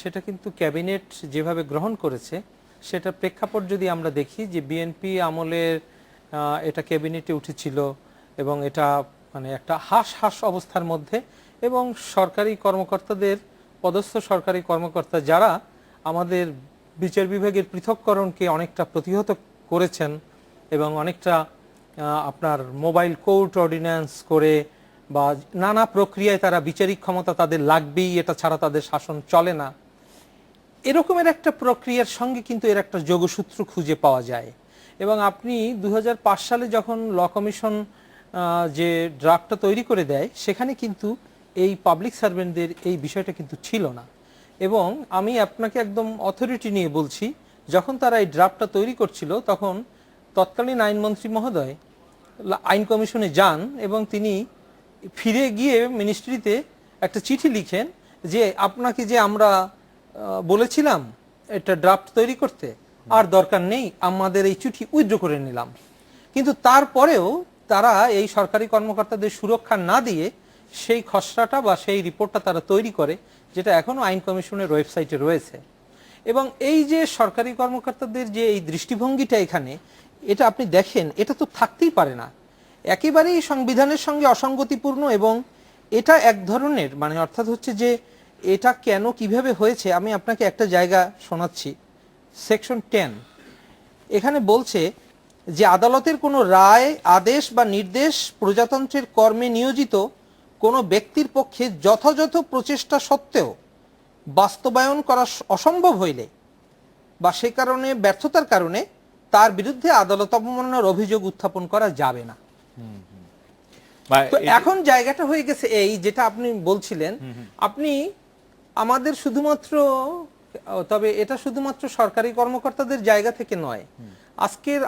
Speaker 4: সেটা কিন্তু ক্যাবিনেট যেভাবে গ্রহণ করেছে সেটা প্রেক্ষাপট যদি আমরা দেখি যে বিএনপি আমলের এটা ক্যাবিনেটে উঠেছিল এবং এটা মানে একটা হাস অবস্থার মধ্যে, এবং সরকারি কর্মকর্তাদের, পদস্থ সরকারি কর্মকর্তা যারা আমাদের বিচার বিভাগের পৃথককরণকে অনেকটা প্রতিহত করেছেন এবং অনেকটা আপনার মোবাইল কোর্ট অর্ডিন্যান্স করে বা নানা প্রক্রিয়ায় তারা বিচারিক ক্ষমতা তাদের লাগবেই, এটা ছাড়া তাদের শাসন চলে না, এরকমের একটা প্রক্রিয়ার সঙ্গে কিন্তু এর একটা যোগসূত্র খুঁজে পাওয়া যায়। এবং আপনি 2005 সালে যখন ল কমিশন যে ড্রাফটটা তৈরি করে দেয় সেখানে কিন্তু এই পাবলিক সার্ভেন্টদের এই বিষয়টা কিন্তু ছিল না। এবং আমি আপনাকে একদম অথরিটি নিয়ে বলছি, যখন তারা এই ড্রাফটটা তৈরি করছিল তখন তৎকালীন আইনমন্ত্রী মহোদয় আইন কমিশনে যান এবং তিনি ফিরে গিয়ে মিনিস্ট্রিতে একটা চিঠি লিখেন যে আপনাকে যে আমরা বলেছিলাম একটা ড্রাফট তৈরি করতে, আর দরকার নেই, আমাদের এই চিঠি উইথড্র করে নিলাম। কিন্তু তারপরেও তারা এই সরকারি কর্মকর্তাদের সুরক্ষা না দিয়ে সেই খসড়াটা বা সেই রিপোর্টটা তারা তৈরি করে, যেটা এখনো আইন কমিশনের ওয়েবসাইটে রয়েছে। এবং এই যে সরকারি কর্মকর্তাদের যে এই দৃষ্টিভঙ্গিটা এখানে, এটা আপনি দেখেন, এটা তো থাকতেই পারে না, একেবারেই সংবিধানের সঙ্গে অসঙ্গতিপূর্ণ। এবং এটা এক ধরনের মানে অর্থাৎ হচ্ছে যে এটা কেন কিভাবে হয়েছে, আমি আপনাকে একটা জায়গা শোনাচ্ছি। সেকশন 10 এখানে বলছে যে আদালতের কোনো রায়, আদেশ বা নির্দেশ প্রজাতন্ত্রের কর্মে নিয়োজিত কোনো ব্যক্তির পক্ষে যথাযথ প্রচেষ্টা সত্ত্বেও বাস্তবায়ন করা অসম্ভব হইলে বা সে কারণে ব্যর্থতার কারণে তার বিরুদ্ধে আদালত অবমাননার অভিযোগ উত্থাপন করা যাবে না। তো এখন জায়গাটা হয়ে গেছে এই যেটা আপনি বলছিলেন, আপনি আমাদের শুধুমাত্র, তবে এটা শুধুমাত্র সরকারি কর্মকর্তাদের জায়গা থেকে নয়, আজকের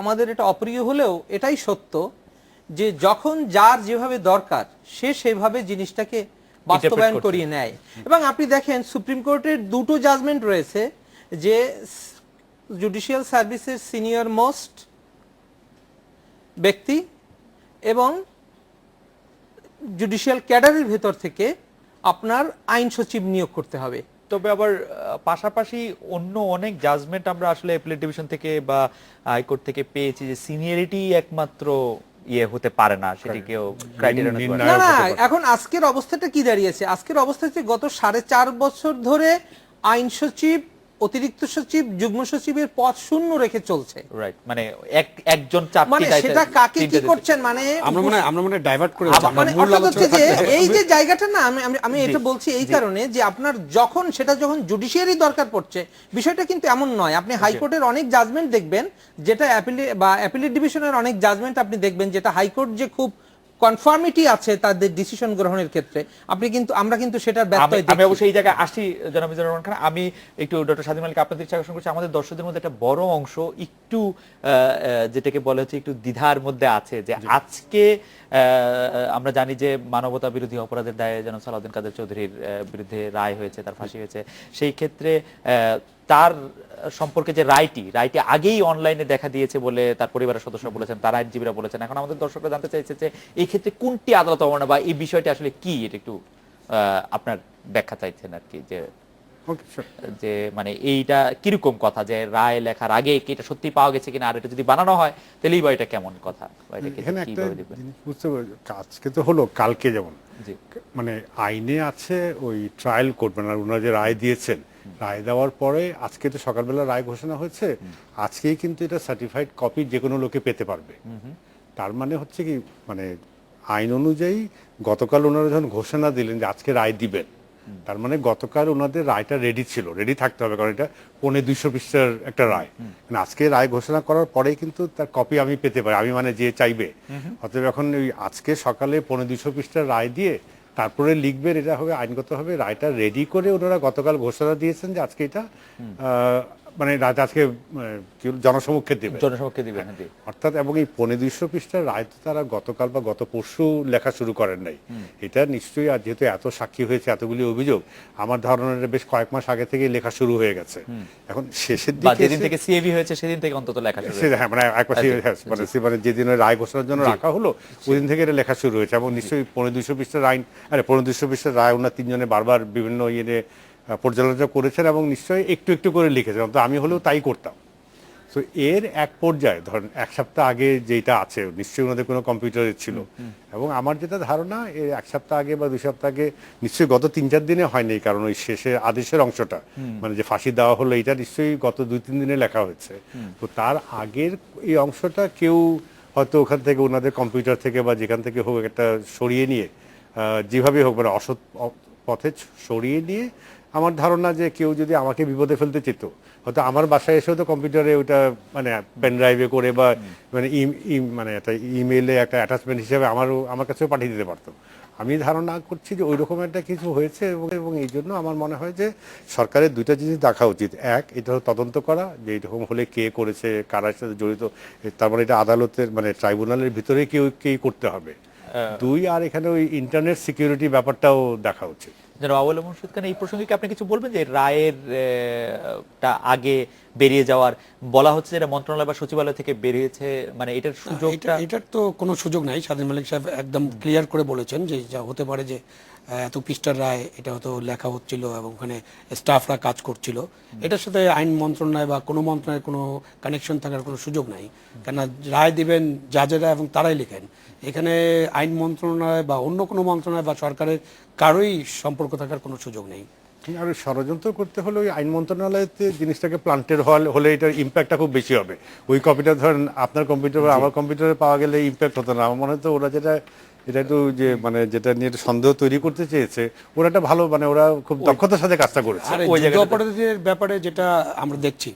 Speaker 4: আমাদের এটা অপ্রিয় হলেও এটাই সত্য যে যখন যার যেভাবে দরকার সে সেভাবে জিনিসটাকে বাস্তবায়ন করিয়ে নেয়। এবং আপনি দেখেন সুপ্রিম কোর্টের দুটো জাজমেন্ট রয়েছে যে জুডিশিয়াল সার্ভিসের সিনিয়র মোস্ট ব্যক্তি এবং জুডিশিয়াল ক্যাডারের ভেতর থেকে আপনার আইন সচিব নিয়োগ করতে হবে।
Speaker 1: তবে আবার পাশাপাশি অন্য অনেক জাজমেন্ট আমরা আসলে অ্যাপিলেট ডিভিশন থেকে বা হাইকোর্ট থেকে পেয়েছি যে সিনিয়রিটি একমাত্র ইয়ে হতে পারে না, সেটিকেও ক্রাইটেরিয়া
Speaker 4: না না, এখন আজকের অবস্থাটা কি দাঁড়িয়েছে? আজকের অবস্থা হচ্ছে গত 4.5 বছর ধরে আইন সচিব, অতিরিক্ত সচিব, যুগ্ম সচিবের পদ শূন্য রেখে চলছে।
Speaker 1: রাইট, মানে একজন চারটি
Speaker 4: মানে সেটা কাকে কি করছেন, মানে
Speaker 3: আমরা মনে ডাইভার্ট করে
Speaker 4: মানে অর্থাৎ হচ্ছে যে এই যে জায়গাটা না, আমি এটা বলছি এই কারণে যে আপনার যখন জুডিশিয়ারি দরকার পড়ছে, বিষয়টা কিন্তু এমন নয়। আপনি হাইকোর্টের অনেক জাজমেন্ট দেখবেন, যেটা অ্যাপিলেট ডিভিশনের অনেক জাজমেন্ট আপনি দেখবেন যেটা হাইকোর্ট যে খুব কনফার্মিটি আছে তাদের ডিসিশন গ্রহণের ক্ষেত্রে, আমরা কিন্তু সেটার ব্যত্যয় দেখি।
Speaker 1: আমি অবশ্যই এই জায়গায় আসি জনাব মিজানুর রহমান খান। আমি একটু ডক্টর স্বাধীন মালিক আপনাদের দৃষ্টি আকর্ষণ করছি, আমাদের দর্শকদের মধ্যে একটা বড় অংশ একটু যেটাকে বলা হচ্ছে একটু দ্বিধার মধ্যে আছে যে আজকে আমরা জানি যে মানবতা বিরোধী অপরাধের দায়ে জনাব সালাউদ্দিন কাদের চৌধুরীর বিরুদ্ধে রায় হয়েছে, তার ফাঁসি হয়েছে। সেই ক্ষেত্রে তার সম্পর্কে যে রায়টি আগেই অনলাইনে দেখা দিয়েছে বলে তার পরিবারের সদস্য বলেছেন, তার আইনজীবীরা বলেছেন। এখন আমাদের দর্শকরা জানতে চাইছে যে এই ক্ষেত্রে কোনটি আদালত অবমাননা বা এই বিষয়টি আসলে কি, এটা একটু আপনার ব্যাখ্যা চাইছেন আর কি, যে মানে এইটা কিরকম কথা যে রায় লেখার আগে কি এটা সত্যি পাওয়া গেছে কিনা, আর এটা যদি বানানো হয় তাহলেই বা এটা কেমন কথা?
Speaker 2: এখানে একটা জিনিস বুঝতে পারছি, আজকে তো হলো, কালকে যেমন মানে আইনে আছে ওই ট্রায়াল কোর্ট, মানে ওনারা যে রায় দিয়েছেন, রায় দেওয়ার পরে আজকে তো সকালবেলা রায় ঘোষণা হয়েছে, আজকেই কিন্তু এটা সার্টিফাইড কপি যে কোনো লোকে পেতে পারবে। তার মানে হচ্ছে কি, মানে আইন অনুযায়ী গতকাল ওনারা যখন ঘোষণা দিলেন যে আজকে রায় দিবেন, তার মানে গতকাল ওনাদের রায়টা রেডি ছিল, রেডি থাকতে হবে, কারণ এটা 250 পৃষ্ঠার একটা রায়। আজকে রায় ঘোষণা করার পরেই কিন্তু তার কপি আমি পেতে পারি, আমি মানে যে চাইবে। অতএব এখন ওই আজকে সকালে 250 পৃষ্ঠার রায় দিয়ে তারপরে লিখবেন, এটা হবে আইনগতভাবে রায়টা রেডি করে ওনারা গতকাল ঘোষণা দিয়েছেন যে আজকে এটা মানে আজকে জনসমক্ষে দিবেন, অর্থাৎ এবং এই 250 পৃষ্ঠার রায় তো তারা গতকাল বা গত পরশু লেখা শুরু করেন নাই। এটা নিশ্চয়ই, আর যেহেতু এত সাক্ষী হয়েছে, এতগুলি অভিযোগ, আমার ধারণা বেশ কয়েক মাস আগে থেকে লেখা শুরু হয়ে গেছে। এখন শেষের দিকে
Speaker 1: যেদিন থেকে সিএভি হয়েছে সেদিন থেকে অন্তত লেখা শুরু হয়েছে।
Speaker 2: হ্যাঁ, মানে যেদিন রায় ঘোষণার জন্য রাখা হলো ওই দিন থেকে এটা লেখা শুরু হয়েছে। এবং নিশ্চয়ই 250 পৃষ্ঠার আইন, 250 পৃষ্ঠার রায় ওনার তিনজনে বারবার বিভিন্ন ইয়ে পর্যালোচনা করেছেন এবং নিশ্চয়ই একটু একটু করে লিখেছেন, তো আমি হলেও তাই করতাম। তো এর এক পর্যায়ে ধরেন 1 সপ্তাহ আগে যেটা আছে, নিশ্চয়ই ওনাদের কোনো কম্পিউটারে ছিল, এবং আমার যেটা ধারণা এর 1 সপ্তাহ আগে বা 2 সপ্তাহ আগে নিশ্চয়ই গত 3-4 দিনে হয়নি, কারণ ওই শেষের আদেশের অংশটা, মানে যে ফাঁসি দেওয়া হলো, এটা নিশ্চয়ই গত 2-3 দিনে লেখা হয়েছে। তো তার আগের এই অংশটা কেউ হয়তো ওখান থেকে ওনাদের কম্পিউটার থেকে বা যেখান থেকে হোক একটা সরিয়ে নিয়ে, যেভাবে হোক মানে অসৎ পথে সরিয়ে নিয়ে আমার ধারণা যে কেউ যদি আমাকে বিপদে ফেলতে চেত, হয়তো আমার বাসায় এসেও তো কম্পিউটারে ওটা মানে পেন ড্রাইভে করে বা মানে মানে একটা ইমেইলে একটা অ্যাটাচমেন্ট হিসেবে আমার কাছেও পাঠিয়ে দিতে পারতো। আমি ধারণা করছি যে ওই রকম একটা কিছু হয়েছে, এবং এই জন্য আমার মনে হয় যে সরকারের দুইটা জিনিস দেখা উচিত। এক, এটা তদন্ত করা যে এরকম হলে কে করেছে, কারা সাথে জড়িত, তারপরে এটা আদালতের মানে ট্রাইব্যুনালের ভিতরে কেউ করতে হবে। দুই, আর এখানে ওই ইন্টারনেট সিকিউরিটি ব্যাপারটাও দেখা উচিত।
Speaker 1: যারা আউয়াল মুর্শিদ খান, এই প্রসঙ্গে কি আপনি কিছু বলবেন যে রায়ের টা আগে বেরিয়ে যাওয়ার বলা হচ্ছে, যেটা মন্ত্রণালয় বা সচিবালয় থেকে বেরিয়েছে, মানে এটার সুযোগটা?
Speaker 3: এটার তো কোনো সুযোগ নাই। স্বাধীন মালিক সাহেব একদম ক্লিয়ার করে বলেছেন যে যা হতে পারে যে এত পৃষ্ঠার রায়, এটা হয়তো লেখা হচ্ছিল এবং ওখানে স্টাফরা কাজ করছিল, এটার সাথে আইন মন্ত্রণালয় বা কোনো মন্ত্রণালয়ের কোনো কানেকশন থাকার কোনো সুযোগ নাই। কেননা রায় দিবেন জাজেরা এবং তারাই লেখেন। এখানে আইন মন্ত্রণালয় বা অন্য কোনো মন্ত্রণালয় বা সরকারের কারোই সম্পর্ক থাকার কোনো সুযোগ নেই।
Speaker 2: আর ষড়যন্ত্র করতে হলে ওই আইন মন্ত্রণালয়তে জিনিসটাকে প্লান্টের হলে এটার ইম্প্যাক্টটা খুব বেশি হবে। ওই কপিটা ধরেন আপনার কম্পিউটার বা আমার কম্পিউটারে পাওয়া গেলে ইম্প্যাক্ট হতো না। আমার মনে হয় তো ওরা এটা একটু যে মানে যেটা নিয়ে সন্দেহ তৈরি করতে চেয়েছে, ওরা একটা ভালো মানে ওরা খুব দক্ষতার সাথে কাজটা করেছে।
Speaker 3: আর যুদ্ধ অপরাধীদের ব্যাপারে যেটা আমরা দেখছি,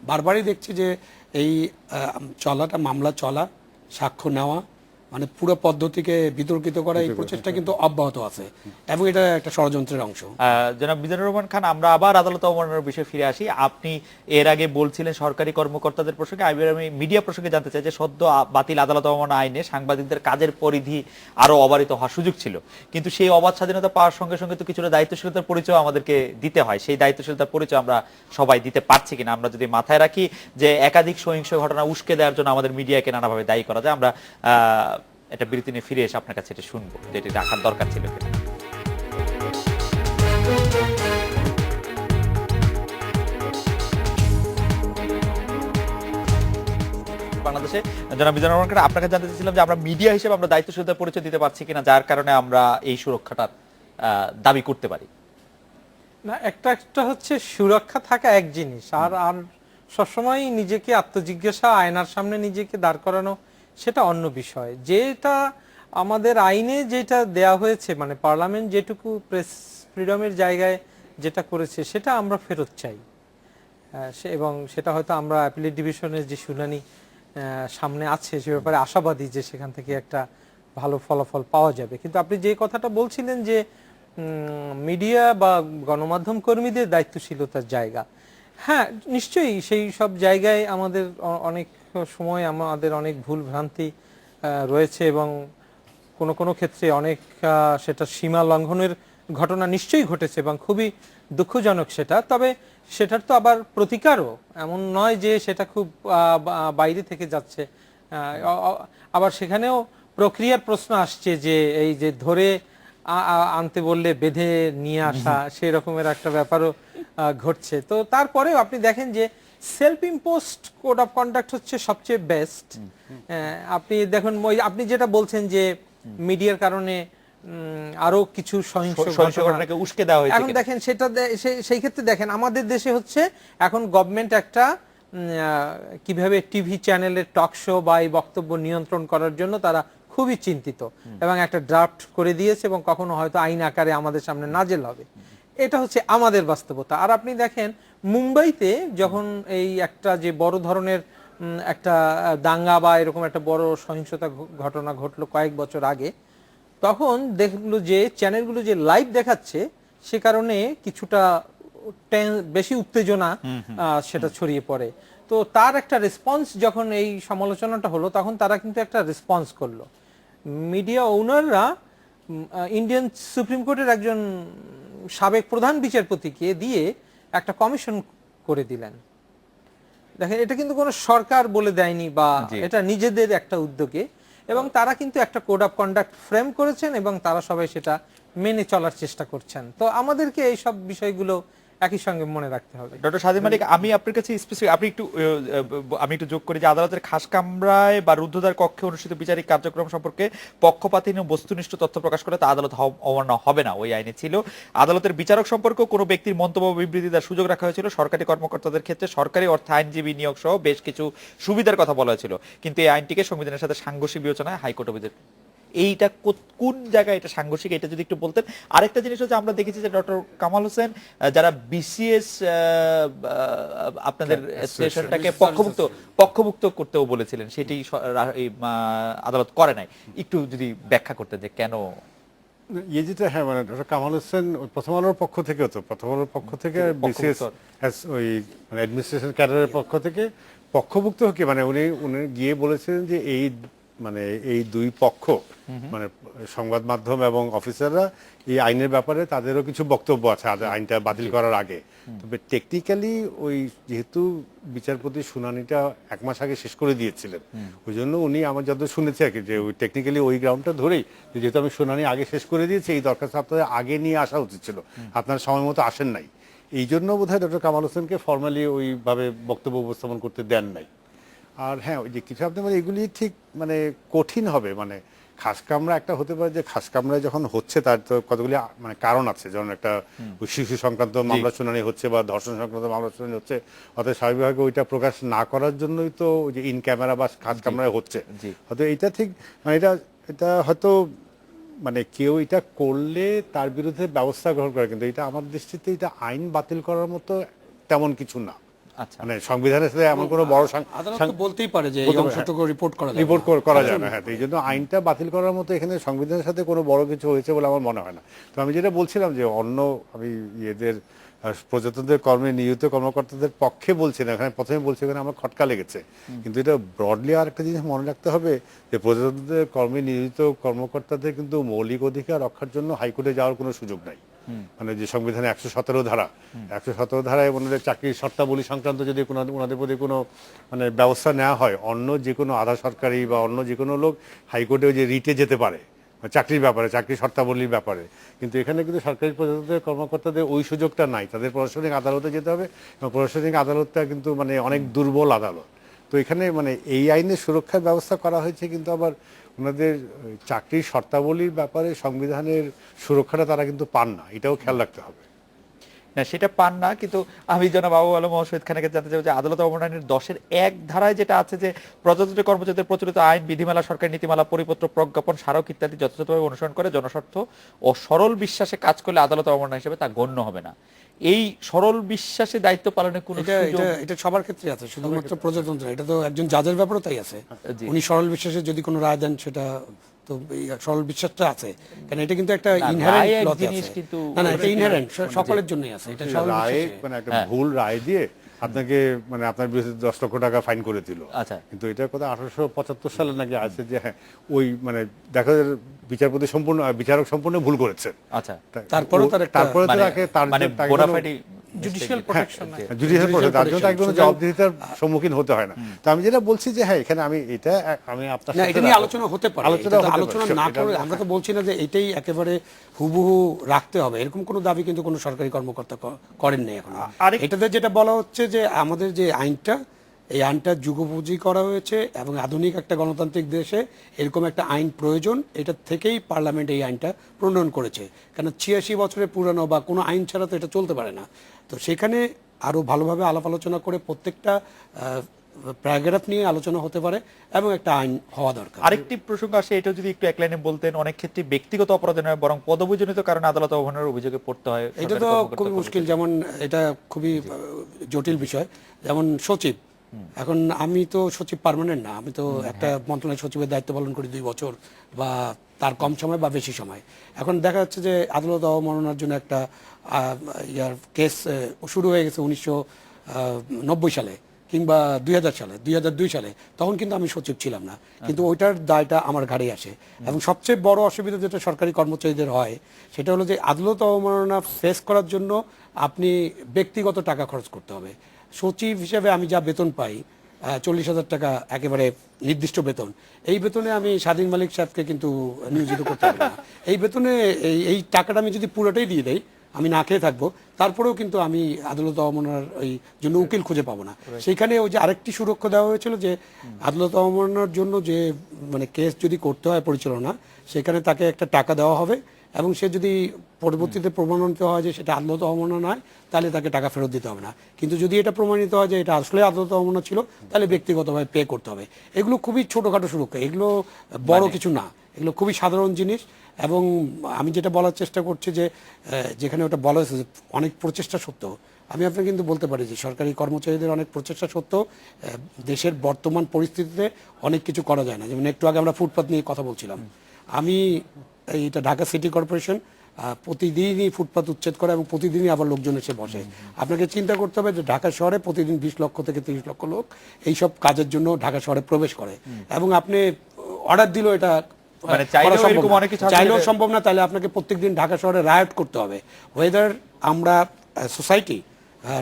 Speaker 3: বারবারই দেখছি যে এই মামলা চলা, সাক্ষ্য নেওয়া, মানে পুরো পদ্ধতিকে বিতর্কিত করা, এই প্রচেষ্টা কিন্তু অব্যাহত আছে এবং এটা একটা ষড়যন্ত্রের অংশ।
Speaker 1: জনাব মিজানুর রহমান খান, আমরা আবার আদালত অবমাননার বিষয়ে ফিরে আসি। আপনি এর আগে বলছিলেন সরকারি কর্মকর্তাদের প্রসঙ্গে, আমি মিডিয়া প্রসঙ্গে জানতে চাই যে সদ্য বাতিল আদালত অবমাননা আইনে সাংবাদিকদের কাজের পরিধি আরো অবারিত হওয়ার সুযোগ ছিল, কিন্তু সেই অবাধ স্বাধীনতা পাওয়ার সঙ্গে সঙ্গে তো কিছুটা দায়িত্বশীলতার পরিচয় আমাদেরকে দিতে হয়। সেই দায়িত্বশীলতার পরিচয় আমরা সবাই দিতে পারছি কিনা? আমরা যদি মাথায় রাখি যে একাধিক সহিংস ঘটনা উস্কে দেওয়ার জন্য আমাদের মিডিয়াকে নানাভাবে দায়ী করা যায়, আমরা এটা বিরতি নিয়ে ফিরে এসে আপনার কাছে এটা শুনবো যে এটি রাখার দরকার ছিল কিনা। বাংলাদেশে জনাব মিজানুর রহমান খান, আপনাকে জানতে চাইছিলাম যে আমরা মিডিয়া হিসেবে আমরা দায়িত্বশীলতার পরিচয় দিতে পারছি কিনা, যার কারণে আমরা এই সুরক্ষাটার দাবি করতে পারি।
Speaker 4: না, একটা হচ্ছে সুরক্ষা থাকা এক জিনিস, আর সবসময় নিজেকে আত্মজিজ্ঞাসা, আয়নার সামনে নিজেকে দাঁড় করানো, সেটা অন্য বিষয়। যেটা আমাদের আইনে যেটা দেয়া হয়েছে, মানে পার্লামেন্ট যেটুকু প্রেস ফ্রিডমের জায়গায় যেটা করেছে, সেটা আমরা ফেরত চাই। এবং সেটা হয়তো আমরা অ্যাপিলেট ডিভিশনের যে শুনানি সামনে আছে সে ব্যাপারে আশাবাদী যে সেখান থেকে একটা ভালো ফলাফল পাওয়া যাবে। কিন্তু আপনি যে কথাটা বলছিলেন যে মিডিয়া বা গণমাধ্যম কর্মীদের দায়িত্বশীলতার জায়গা, হ্যাঁ নিশ্চয়ই সেই সব জায়গায় আমাদের অনেক সময় আমাদের অনেক ভুল ভ্রান্তি রয়েছে এবং কোনো ক্ষেত্রে অনেক সেটা সীমা লঙ্ঘনের ঘটনা নিশ্চয়ই ঘটেছে এবং খুবই দুঃখজনক সেটা। তবে সেটার তো আবার প্রতিকারও এমন নয় যে সেটা খুব বাইরে থেকে যাচ্ছে। আবার সেখানেও প্রক্রিয়ার প্রশ্ন আসছে যে এই যে ধরে আনতে বললে বেঁধে নিয়ে আসা, সেই রকমের একটা ব্যাপারও ঘটছে। তো তারপরেও আপনি দেখেন যে self imposed code of conduct হচ্ছে সবচেয়ে বেস্ট। আপনি দেখুন, আপনি যেটা বলছেন যে মিডিয়ার কারণে আরো কিছু সহিংস ঘটনাকে উস্কে দেওয়া হয়েছে, এখন দেখেন সেটা সেই ক্ষেত্রে দেখেন আমাদের দেশে হচ্ছে এখন গভর্নমেন্ট একটা কিভাবে টিভি চ্যানেলের টক শো বা এই বক্তব্য নিয়ন্ত্রণ করার জন্য তারা খুবই চিন্তিত এবং একটা ড্রাফট করে দিয়েছে এবং কখনো হয়তো আইন আকারে আমাদের সামনে নাজেল হবে। এটা হচ্ছে আমাদের বাস্তবতা। আর আপনি দেখেন মুম্বাইতে যখন এই একটা যে বড় ধরনের একটা দাঙ্গা বা এরকম একটা বড় সহিংসতা ঘটনা ঘটলো কয়েক বছর আগে, তখন দেখলো যে চ্যানেলগুলো যে লাইভ দেখাচ্ছে সে কারণে কিছুটা বেশি উত্তেজনা সেটা ছড়িয়ে পড়ে। তো তার একটা রেসপন্স, যখন এই সমালোচনাটা হলো তখন তারা কিন্তু একটা রেসপন্স করলো। মিডিয়া ওনাররা ইন্ডিয়ান সুপ্রিম কোর্টের একজন সাবেক প্রধান বিচারপতিকে দিয়ে একটা কমিশন করে দিলেন। দেখেন, এটা কিন্তু কোনো সরকার বলে দেয়নি বা এটা নিজেদের একটা উদ্যোগে, এবং তারা কিন্তু একটা কোড অফ কন্ডাক্ট ফ্রেম করেছেন এবং তারা সবাই সেটা মেনে চলার চেষ্টা করছেন। তো আমাদেরকে এই সব বিষয়গুলো একই সঙ্গে মনে রাখতে হবে।
Speaker 1: ডক্টর স্বাধীন মালিক, আমি আপনার কাছে স্পেসিফিক আমি একটু যোগ করি যে আদালতের খাস কামরায় বা রুদ্ধদ্বার কক্ষে অনুষ্ঠিত বিচারিক কার্যক্রম সম্পর্কে পক্ষপাতহীন ও বস্তুনিষ্ঠ তথ্য প্রকাশ করে তা আদালত অমান্য হবে না, ওই আইনে ছিল। আদালতের বিচারক সম্পর্কেও কোনো ব্যক্তির মন্তব্য বিবৃতি দেওয়ার সুযোগ রাখা হয়েছিল। সরকারি কর্মকর্তাদের ক্ষেত্রে সরকারি অর্থে আইনজীবী নিয়োগ সহ বেশ কিছু সুবিধার কথা বলা হয়েছিল, কিন্তু এই আইনটিকে সংবিধানের সাথে সাংঘর্ষিক বিবেচনায় হাইকোর্ট অভিযোগ। এইটা কোন জায়গায় এটা সাংঘর্ষিক, এটা যদি একটু বলতেন। আরেকটা জিনিস হচ্ছে আমরা দেখেছি যে ডক্টর কামাল হোসেন যারা বিসিএস আপনাদের স্টেশনটাকে পক্ষভুক্ত করতেও বলেছিলেন, সেটি আদালত করে নাই। একটু যদি ব্যাখ্যা করতে যে কেন
Speaker 2: যেটা, হ্যাঁ, মানে ডক্টর কামাল হোসেন প্রথম আলোর পক্ষ থেকে বিসিএস ওই মানে অ্যাডমিনিস্ট্রেশন ক্যাডারের পক্ষ থেকে পক্ষভুক্ত কি মানে উনি গিয়ে বলেছিলেন যে এই দুই পক্ষ মানে সংবাদ মাধ্যম এবং অফিসাররা এই আইনের ব্যাপারে তাদেরও কিছু বক্তব্য আছে আইনটা বাতিল করার আগে। তবে টেকনিক্যালি ওই যেহেতু বিচারপতি শুনানিটা 1 মাস আগে শেষ করে দিয়েছিলেন, ওই জন্য উনি আমার যত শুনেছি আর কি, যে ওই টেকনিক্যালি ওই গ্রাউন্ডটা ধরেই যেহেতু আমি শুনানি আগে শেষ করে দিয়েছি, এই দরখাস্ত আপনাদের আগে নিয়ে আসা উচিত ছিল, আপনারা সময় মতো আসেন নাই, এই জন্য বোধহয় ডক্টর কামাল হোসেনকে ফর্মালি ওইভাবে বক্তব্য উপস্থাপন করতে দেন নাই। আর হ্যাঁ, ওই যে কিছু আপনি মানে এগুলি ঠিক মানে কঠিন হবে, মানে খাসকামরা একটা হতে পারে যে খাসকামরায় যখন হচ্ছে তার তো কতগুলি মানে কারণ আছে, যেমন একটা শিশু সংক্রান্ত মামলা শুনানি হচ্ছে বা ধর্ষণ সংক্রান্ত মামলা শুনানি হচ্ছে, অর্থাৎ স্বাভাবিকভাবে ওইটা প্রকাশ না করার জন্যই তো ওই যে ইন ক্যামেরা বা খাসকামরায় হচ্ছে। হয়তো এইটা ঠিক মানে এটা হয়তো মানে কেউ এটা করলে তার বিরুদ্ধে ব্যবস্থা গ্রহণ করে, কিন্তু এটা আমার দৃষ্টিতে এটা আইন বাতিল করার মতো তেমন কিছু না।
Speaker 1: আচ্ছা,
Speaker 2: মানে সংবিধানের সাথে এমন কোনো বড়
Speaker 3: আদালত তো বলতেই পারে যে এই অংশটুকু রিপোর্ট
Speaker 2: করা যায় না। হ্যাঁ, এই জন্য আইনটা বাতিল করার মতো এখানে সংবিধানের সাথে কোনো বড় কিছু হয়েছে বলে আমার মনে হয় না। তো আমি যেটা বলছিলাম যে আমি এদের প্রজাতন্ত্রের কর্মে নিয়োজিত কর্মকর্তাদের পক্ষে বলছি না, এখানে প্রথমে বলছি এখানে আমার খটকা লেগেছে, কিন্তু এটা ব্রডলি আর একটা জিনিস মনে রাখতে হবে যে প্রজাতন্ত্রের কর্মে নিয়োজিত কর্মকর্তাদের কিন্তু মৌলিক অধিকার রক্ষার জন্য হাইকোর্টে যাওয়ার কোনো সুযোগ নাই। মানে যে সংবিধানে 117 ধারায় ওনাদের চাকরির শর্তাবলী সংক্রান্ত যদি ওনাদের প্রতি কোনো মানে ব্যবস্থা নেওয়া হয়, অন্য যে কোনো আধা সরকারি বা অন্য যে কোনো লোক হাইকোর্টে যে রিটে যেতে পারে চাকরির ব্যাপারে, চাকরির শর্তাবলীর ব্যাপারে, কিন্তু এখানে কিন্তু সরকারি প্রজাতন্ত্রের কর্মকর্তাদের ওই সুযোগটা নাই, তাদের প্রশাসনিক আদালতে যেতে হবে, এবং প্রশাসনিক আদালতটা কিন্তু মানে অনেক দুর্বল আদালত। তো এখানে মানে এই আইনের সুরক্ষার ব্যবস্থা করা হয়েছে, কিন্তু আবার ওনাদের চাকরির শর্তাবলীর ব্যাপারে সংবিধানের সুরক্ষাটা তারা কিন্তু পান না, এটাও খেয়াল রাখতে হবে।
Speaker 1: না, সেটা পান না, কিন্তু আমি জনাব আবু আলম শহীদ খানকে জানতে চাই যে আদালত অবমাননার 10-1 ধারায় যেটা আছে যে প্রজাতন্ত্রের কর্মচারীদের প্রচলিত আইন, বিধিমালা, সরকারি নীতিমালা, পরিপত্র, প্রজ্ঞাপন, স্মারক ইত্যাদি যথাযথভাবে অনুসরণ করে জনস্বার্থ ও সরল বিশ্বাসে কাজ করলে আদালত অবমাননা হিসেবে তা গণ্য হবে না। এই সরল বিশ্বাসে দায়িত্ব পালনের কোনো
Speaker 3: এটা সবার ক্ষেত্রে আছে, শুধুমাত্র প্রজাতন্ত্র, এটা তো একজন জাজের ব্যাপারও তাই আছে। উনি সরল বিশ্বাসে যদি কোনো রায় দেন, সেটা তো সরল বিশ্বাসটা আছে, কারণ এটা কিন্তু একটা ইনহেরেন্ট জিনিস, কিন্তু না এটা ইনহেরেন্ট সকলের জন্যই আছে। এটা সরল
Speaker 2: রায় মানে একটা ভুল রায় দিয়ে আপনাকে মানে আপনার বিরুদ্ধে 10 লক্ষ টাকা ফাইন করে দিল,
Speaker 1: আচ্ছা,
Speaker 2: কিন্তু এটা কথা 1875 সালে নাকি আছে যে হ্যাঁ ওই মানে দেখা যায় বিচারক সম্পূর্ণ ভুল করেছে,
Speaker 1: আচ্ছা,
Speaker 3: তারপরে
Speaker 2: তার
Speaker 1: মানে বোনাফাইড
Speaker 4: জুডিশিয়াল প্রোটেকশন
Speaker 2: তার জন্য তার কোনো জবাবদিহিতার সম্মুখীন হতে হয় না। তো আমি যেটা বলছি যে হ্যাঁ, এখানে আমি আপনার সাথে
Speaker 3: এটা নিয়ে আলোচনা হতে পারে, আলোচনা না করে আমরা তো বলছি না যে এটাই একেবারে হুবহু রাখতে হবে, এরকম কোনো দাবি কিন্তু কোনো সরকারি কর্মকর্তা করেন নাই এখন। এটাতে যেটা বলা হচ্ছে যে আমাদের যে আইনটা, এই আইনটা যুগোপযোগী করা হয়েছে এবং আধুনিক একটা গণতান্ত্রিক দেশে এরকম একটা আইন প্রয়োজন, এটা থেকেই পার্লামেন্ট এই আইনটা প্রণয়ন করেছে, কারণ 86 বছরের পুরানো বা কোনো আইন ছাড়া তো এটা চলতে পারে না। তো সেখানে আরো ভালোভাবে আলাপ আলোচনা করে প্রত্যেকটা প্যারাগ্রাফ নিয়ে আলোচনা হতে পারে এবং একটা আইন হওয়া দরকার।
Speaker 1: আরেকটি প্রসঙ্গ আসে, এটা যদি একটু এক লাইনে বলতেন। অনেক ক্ষেত্রে ব্যক্তিগত অপরাধ নয়, বরং পদবিজনিত কারণে আদালত অবমাননার অভিযোগে পড়তে হয়,
Speaker 3: এটা তো খুবই মুশকিল, যেমন এটা খুবই জটিল বিষয়। যেমন সচিব, এখন আমি তো সচিব পার্মানেন্ট না, আমি তো একটা মন্ত্রণালয় সচিবের দায়িত্ব পালন করি 2 বছর বা তার কম সময় বা বেশি সময়। এখন দেখা যাচ্ছে যে আদালত অবমাননার জন্য একটা কেস শুরু হয়ে গেছে 1990 সালে কিংবা 2002 সালে, তখন কিন্তু আমি সচিব ছিলাম না, কিন্তু ওইটার দায়টা আমার ঘাড়ে আসে। এবং সবচেয়ে বড় অসুবিধা যেটা সরকারি কর্মচারীদের হয়, সেটা হলো যে আদালত অবমাননা ফেস করার জন্য আপনি ব্যক্তিগত টাকা খরচ করতে হবে। সচিব হিসেবে আমি যা বেতন পাই 40,000 টাকা, একেবারে নির্দিষ্ট বেতন, এই বেতনে আমি স্বাধীন মালিক সাহেবকে কিন্তু নিয়োজিত করতে পারি না। এই বেতনে এই টাকাটা আমি যদি পুরোটাই দিয়ে দেই, আমি না খেয়ে থাকবো, তারপরেও কিন্তু আমি আদালত অবমাননার ওই জন্য উকিল খুঁজে পাবো না। সেইখানে ওই যে আরেকটি সুরক্ষা দেওয়া হয়েছিল যে আদালত অবমাননার জন্য যে মানে কেস যদি করতে হয় পরিচালনা, সেখানে তাকে একটা টাকা দেওয়া হবে, এবং সে যদি পরবর্তীতে প্রমাণিত হয় যে সেটা আদালত অবমাননা নয়, তাহলে তাকে টাকা ফেরত দিতে হবে না। কিন্তু যদি এটা প্রমাণিত হয় যে এটা আসলে আদালত অবমাননা ছিল, তাহলে ব্যক্তিগতভাবে পে করতে হবে। এগুলো খুবই ছোটখাটো সুরক্ষা, এগুলো বড় কিছু না, এগুলো খুবই সাধারণ জিনিস। এবং আমি যেটা বলার চেষ্টা করছি যে যেখানে ওটা বলা হয়েছে যে অনেক প্রচেষ্টা সত্ত্বেও, আমি আপনাকে কিন্তু বলতে পারি যে সরকারি কর্মচারীদের অনেক প্রচেষ্টা সত্ত্বেও দেশের বর্তমান পরিস্থিতিতে অনেক কিছু করা যায় না। যেমন একটু আগে আমরা ফুটপাত নিয়ে কথা বলছিলাম, আমি এইটা ঢাকা সিটি কর্পোরেশন প্রতিদিনই ফুটপাত উচ্ছেদ করে এবং প্রতিদিনই আবার লোকজন এসে বসে। আপনাকে চিন্তা করতে হবে যে ঢাকা শহরে প্রতিদিন 20 লক্ষ থেকে 30 লক্ষ লোক এইসব কাজের জন্য ঢাকা শহরে প্রবেশ করে, এবং আপনি অর্ডার দিল এটা
Speaker 1: মানে চাইলেও এরকম অনেক কিছু আসলে-
Speaker 3: চাইলেও সম্ভব না। তাহলে আপনাকে প্রত্যেকদিন ঢাকা শহরে রায়ট করতে হবে। ওয়েদার আমরা সোসাইটি,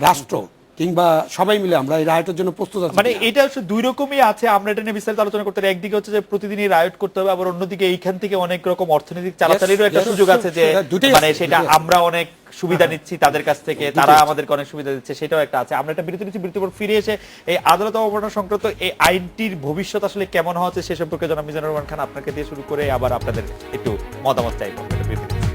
Speaker 3: রাষ্ট্র কিংবা সবাই মিলে আমরা এই রায়টের জন্য প্রস্তুত আছি
Speaker 1: মানে
Speaker 3: কিনা?
Speaker 1: এটা হচ্ছে দুই রকমই আছে, আমরা এটা নিয়ে বিস্তারিত আলোচনা করতে পারি। একদিকে হচ্ছে যে প্রতিদিনই রায়ট করতে হবে, আবার অন্যদিকে এইখান থেকে অনেক রকম অর্থনৈতিক চালাচালিরও একটা
Speaker 3: yes,
Speaker 1: সুযোগ আছে যে
Speaker 3: দুটোই
Speaker 1: মানে
Speaker 3: আছে,
Speaker 1: সেটা
Speaker 3: দুটোই আছে।
Speaker 1: আমরা অনেক সুবিধা নিচ্ছি তাদের কাছ থেকে, তারা আমাদেরকে অনেক সুবিধা দিচ্ছে, সেটাও একটা আছে। আমরা একটা বিরতি নিচ্ছি, বিরতির পর ফিরে এসে এই আদালত অবমাননা সংক্রান্ত এই আইনটির ভবিষ্যৎ আসলে কেমন হওয়া উচিত সে সম্পর্কে জনাব মিজানুর রহমান খান আপনাকে দিয়ে শুরু করে আবার আপনাদের একটু মতামত চাইবো। একটা বিরতি নিচ্ছি।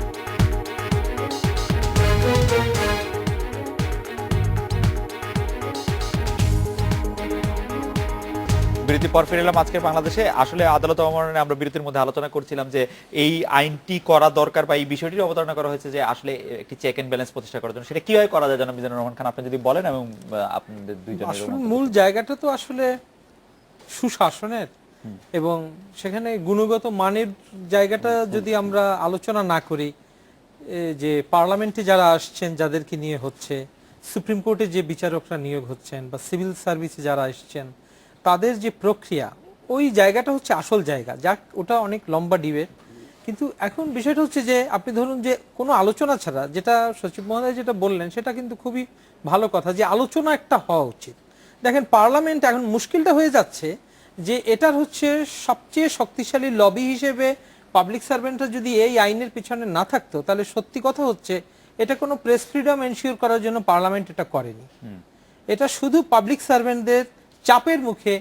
Speaker 1: বিরতির পর ফিরে এলাম। আজকে বাংলাদেশে আসলে আদালত অবমাননায় আমরা বিরতির মধ্যে আলোচনা করছিলাম যে এই আইনটি করা দরকার বা এই বিষয়টির অবতারণা করা হয়েছে যে আসলে একটি চেক এন্ড ব্যালেন্স প্রতিষ্ঠা করার জন্য। সেটা কিভাবে করা যায় জনাব মিজানুর রহমান খান আপনি যদি বলেন, এবং আপনাদের দুইজনের
Speaker 4: আসলে
Speaker 1: মতামত।
Speaker 4: মূল জায়গাটা তো আসলে সুশাসনের, এবং সেখানে গুণগত মানের জায়গাটা যদি আমরা আলোচনা না করি, যে পার্লামেন্টে যারা আসছেন যাদেরকে নিয়ে হচ্ছে, সুপ্রিম কোর্টে যে বিচারকরা নিয়োগ হচ্ছেন, বা সিভিল সার্ভিসে যারা আসছেন তাদের যে প্রক্রিয়া, ওই জায়গাটা হচ্ছে আসল জায়গা। যাক, ওটা অনেক লম্বা ডিবেট। কিন্তু এখন বিষয়টা হচ্ছে যে আপনি ধরুন যে কোনো আলোচনা ছাড়া, যেটা সচিব মহোদয় যেটা বললেন সেটা কিন্তু খুবই ভালো কথা, যে আলোচনা একটা হওয়া উচিত। দেখেন, পার্লামেন্ট এখন মুশকিলটা হয়ে যাচ্ছে যে এটার হচ্ছে সবচেয়ে শক্তিশালী লবি হিসেবে পাবলিক সার্ভেন্টরা যদি এই আইনের পিছনে না থাকতো, তাহলে সত্যি কথা হচ্ছে এটা কোনো প্রেস ফ্রিডম এনশিওর করার জন্য পার্লামেন্ট এটা করেনি। এটা শুধু পাবলিক সার্ভেন্টদের চাপের মুখে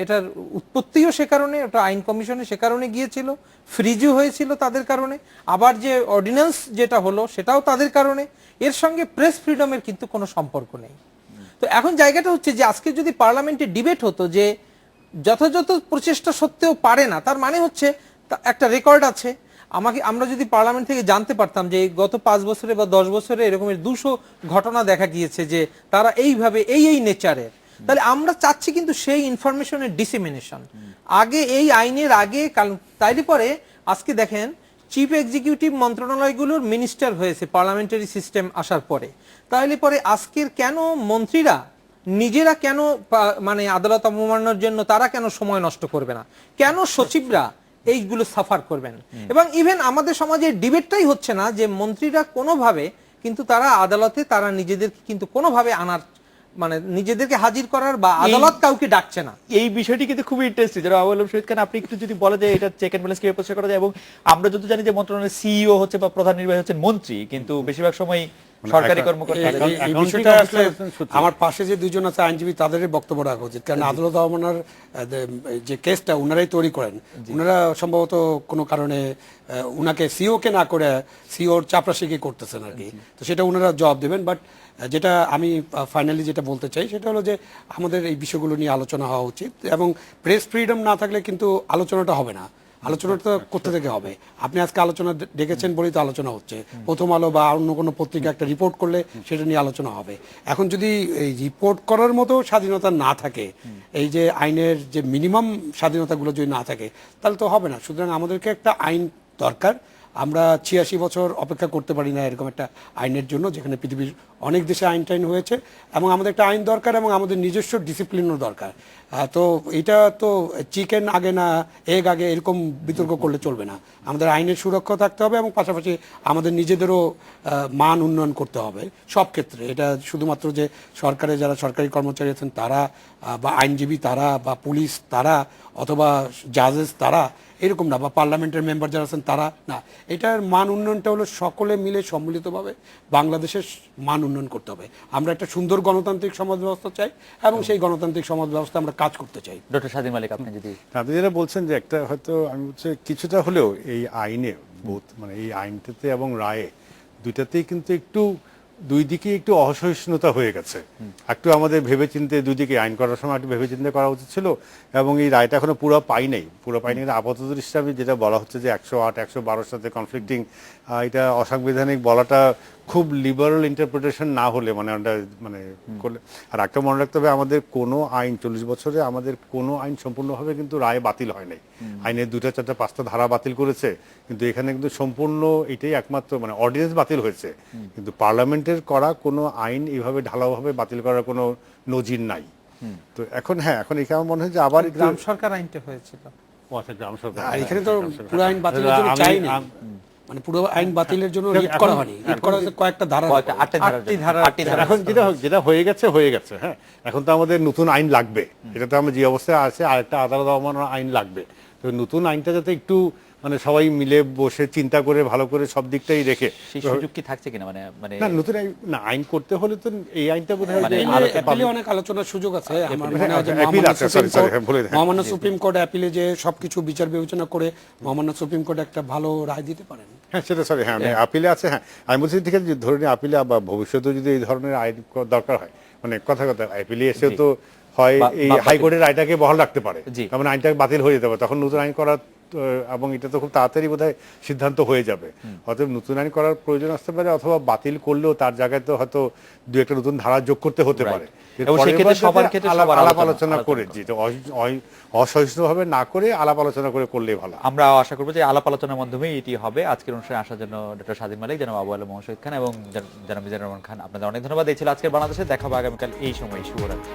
Speaker 4: এটার উৎপত্তিও সে কারণে, ওটা আইন কমিশনে সে কারণে গিয়েছিল, ফ্রিজও হয়েছিল তাদের কারণে, আবার যে অর্ডিন্যান্স যেটা হলো সেটাও তাদের কারণে। এর সঙ্গে প্রেস ফ্রিডমের কিন্তু কোনো সম্পর্ক নেই। তো এখন জায়গাটা হচ্ছে যে আজকে যদি পার্লামেন্টে ডিবেট হতো যে যথাযথ প্রচেষ্টা সত্ত্বেও পারে না, তার মানে হচ্ছে একটা রেকর্ড আছে। আমরা যদি পার্লামেন্ট থেকে জানতে পারতাম যে গত 5 বছরে বা 10 বছরে এরকমের 200 ঘটনা দেখা গিয়েছে যে তারা এইভাবে এই নেচারের, তাহলে আমরা চাচ্ছি কিন্তু সেই ইনফরমেশনের ডিসেমিনেশন আগে, এই আইনের আগে। তাইলে পরে আজকে দেখেন, চিফ এক্সিকিউটিভ মন্ত্রণালয়গুলোর মিনিস্টার হয়েছে পার্লামেন্টারি সিস্টেম আসার পরে। তাহলে পরে আজকের কেন মন্ত্রীরা নিজেরা কেন মানে আদালত অবমাননার জন্য তারা কেন সময় নষ্ট করবে না? কেন সচিবরা এইগুলো সাফার করবেন? এবং ইভেন আমাদের সমাজের ডিবেটটাই হচ্ছে না যে মন্ত্রীরা কোনোভাবে কিন্তু তারা আদালতে তারা নিজেদেরকে কিন্তু কোনোভাবে আনার, মানে নিজেদেরকে হাজির করার, বা আদালত কাউকে ডাকছে না।
Speaker 1: এই বিষয়টি কিন্তু খুবই ইন্টারেস্টিং। যারা আবুল আলম শহীদ খান, আপনি একটু যদি বলে যে এটা চেক এন্ড ব্যালেন্স কিভাবে প্রতিষ্ঠা করা যায়। এবং আমরা যত জানি যে মন্ত্রণালয়ের সিইও হচ্ছে বা প্রধান নির্বাহী হচ্ছেন মন্ত্রী, কিন্তু বেশিরভাগ সময় সরকারি কর্মকর্তা।
Speaker 3: এই বিষয়টা আসলে আমার পাশে যে দুজন আছে আইনজীবী, তাদের বক্তব্য রাখা উচিত, কারণ আদালত অবমাননার যে কেসটা ওনারাই তৈরি করেন। ওনারা সম্ভবত কোনো কারণে উনাকে সিওকে না করে সিওর চাপরাশিকে করতেছেন আর কি, তো সেটা ওনারা জবাব দেবেন। বাট যেটা আমি ফাইনালি যেটা বলতে চাই সেটা হলো যে আমাদের এই বিষয়গুলো নিয়ে আলোচনা হওয়া উচিত, এবং প্রেস ফ্রিডম না থাকলে কিন্তু আলোচনাটা হবে না। আলোচনাটা কোথা থেকে হবে? আপনি আজকে আলোচনা ডেকেছেন বলেই তো আলোচনা হচ্ছে। প্রথম আলো বা অন্য কোনো পত্রিকা একটা রিপোর্ট করলে সেটা নিয়ে আলোচনা হবে। এখন যদি এই রিপোর্ট করার মতো স্বাধীনতা না থাকে, এই যে আইনের যে মিনিমাম স্বাধীনতাগুলো যদি না থাকে, তাহলে তো হবে না। সুতরাং আমাদেরকে একটা আইন দরকার। আমরা 86 বছর অপেক্ষা করতে পারি না এরকম একটা আইনের জন্য, যেখানে পৃথিবীর অনেক দেশে আইন টাইন হয়েছে, এবং আমাদের একটা আইন দরকার, এবং আমাদের নিজস্ব ডিসিপ্লিনও দরকার। তো এটা তো চিকেন আগে না এগ আগে এরকম বিতর্ক করলে চলবে না। আমাদের আইনের সুরক্ষা থাকতে হবে, এবং পাশাপাশি আমাদের নিজেদেরও মান উন্নয়ন করতে হবে সব ক্ষেত্রে। এটা শুধুমাত্র যে সরকারে যারা সরকারি কর্মচারী আছেন তারা, বা আইনজীবী তারা, বা পুলিশ তারা, অথবা জাজেস তারা, এরকম না, বা পার্লামেন্টের মেম্বার যারা আছেন তারা না। এটার মান উন্নয়নটা হলো সকলে মিলে সম্মিলিতভাবে বাংলাদেশের মান উন্নয়ন করতে হবে। আমরা একটা সুন্দর গণতান্ত্রিক সমাজ ব্যবস্থা চাই, এবং সেই গণতান্ত্রিক সমাজ ব্যবস্থা আমরা কাজ করতে চাই।
Speaker 1: ডক্টর স্বাধীন মালিক, আপনি যদি।
Speaker 2: আপনি যেটা বলছেন যে একটা হয়তো আমি বলছি কিছুটা হলেও এই আইনে বোধ মানে এই আইনটাতে এবং রায়ে দুইটাতেই কিন্তু একটু দুই দিকে একটু অসহিষ্ণুতা হয়ে গেছে। একটু আমাদের ভেবেচিন্তে দুই দিকে আইন করার সময় একটু ভেবেচিন্তে করা উচিত ছিল, এবং এই রায়টা এখনো পুরো পাই নাই। আপাতত দৃষ্টি যেটা বলা হচ্ছে যে 108, 112 সাথে কনফ্লিক্টিং, এটা অসাংবিধানিক বলাটা খুব লিবারাল ইন্টারপ্রিটেশন না হলে মানে করলে। আর একটা মনে রাখতে হবে, আমাদের কোনো আইন 40 বছরে আমাদের কোনো আইন সম্পূর্ণভাবে কিন্তু রায় বাতিল হয় নাই। আইনের 2টা 4টা 5টা ধারা বাতিল করেছে, কিন্তু এখানে কিন্তু সম্পূর্ণ এটাই একমাত্র মানে অর্ডিন্যান্স বাতিল হয়েছে, কিন্তু পার্লামেন্টের করা কোনো আইন এইভাবে ঢালাওভাবে বাতিল করার কোনো নজির নাই। তো এখন এখন এখানে মনে হয় যে আবার
Speaker 4: গ্রাম সরকার আইনটা হয়েছিল।
Speaker 2: গ্রাম সরকার,
Speaker 3: আর এখানে তো পুরো আইন বাতিলের জন্য চাইনি, মানে পুরো আইন বাতিলের জন্য রিট করা হয়নি, রিট করা হয়েছে কয়েকটা ধারা,
Speaker 1: আটটি ধারা।
Speaker 2: এখন যেটা হয়ে গেছে হ্যাঁ, এখন তো আমাদের নতুন আইন লাগবে। এটা তো আমরা যে অবস্থায় আছে, আরেকটা আদালত অবমাননা আইন লাগবে। তো নতুন আইনটা যাতে একটু মানে সবাই মিলে বসে চিন্তা করে ভালো করে সব দিকটাই রেখে,
Speaker 1: সেই সুযোগ কি থাকছে কিনা মানে
Speaker 2: না নতুন আইন করতে হলে তো এই আইনটা বোধহয়
Speaker 3: অ্যাপিলে অনেক আলোচনার সুযোগ আছে। আমার মনে হয় যে মহামান্য সুপ্রিম কোর্ট অ্যাপিলে যে সবকিছু বিচার বিবেচনা করে মহামান্য সুপ্রিম কোর্ট একটা ভালো রায় দিতে পারেন।
Speaker 2: হ্যাঁ সেটা আপিলে আছে। হ্যাঁ আমি বলছি ঠিক আছে, ধরে নিই আপিলে বা ভবিষ্যতে যদি এই ধরনের আইন দরকার হয়, মানে কথা আপিলে এসেও তো হয় এই হাইকোর্টের রায়টাকে বহাল রাখতে পারে, মানে আইনটাকে বাতিল হয়ে যেতে পারে, তখন নতুন আইন করার, এবং এটা তো খুব তাড়াতাড়ি বোধহয় সিদ্ধান্ত হয়ে যাবে। অতএব নতুন আইন করার প্রয়োজন আসতে পারে, অথবা বাতিল করলেও তার জায়গায় তো হয়তো দু একটা নতুন ধারা যোগ করতে হতে পারে। আলাপ আলোচনা করে, যেটা অসহিষ্ণুভাবে না করে আলাপ আলোচনা করে করলেই ভালো।
Speaker 1: আমরা আশা করবো যে আলাপ আলোচনার মাধ্যমে এটি হবে। আজকের অনুষ্ঠানে আসার জন্য ডক্টর স্বাধীন মালিক, জনাব আবু আলম মোহাম্মদ খান এবং জনাব মিজানুর রহমান খান, আপনাদের অনেক ধন্যবাদ। এই ছিল আজকের বাংলাদেশে। দেখা হবে আগামীকাল এই সময়। শুভরাত্রি।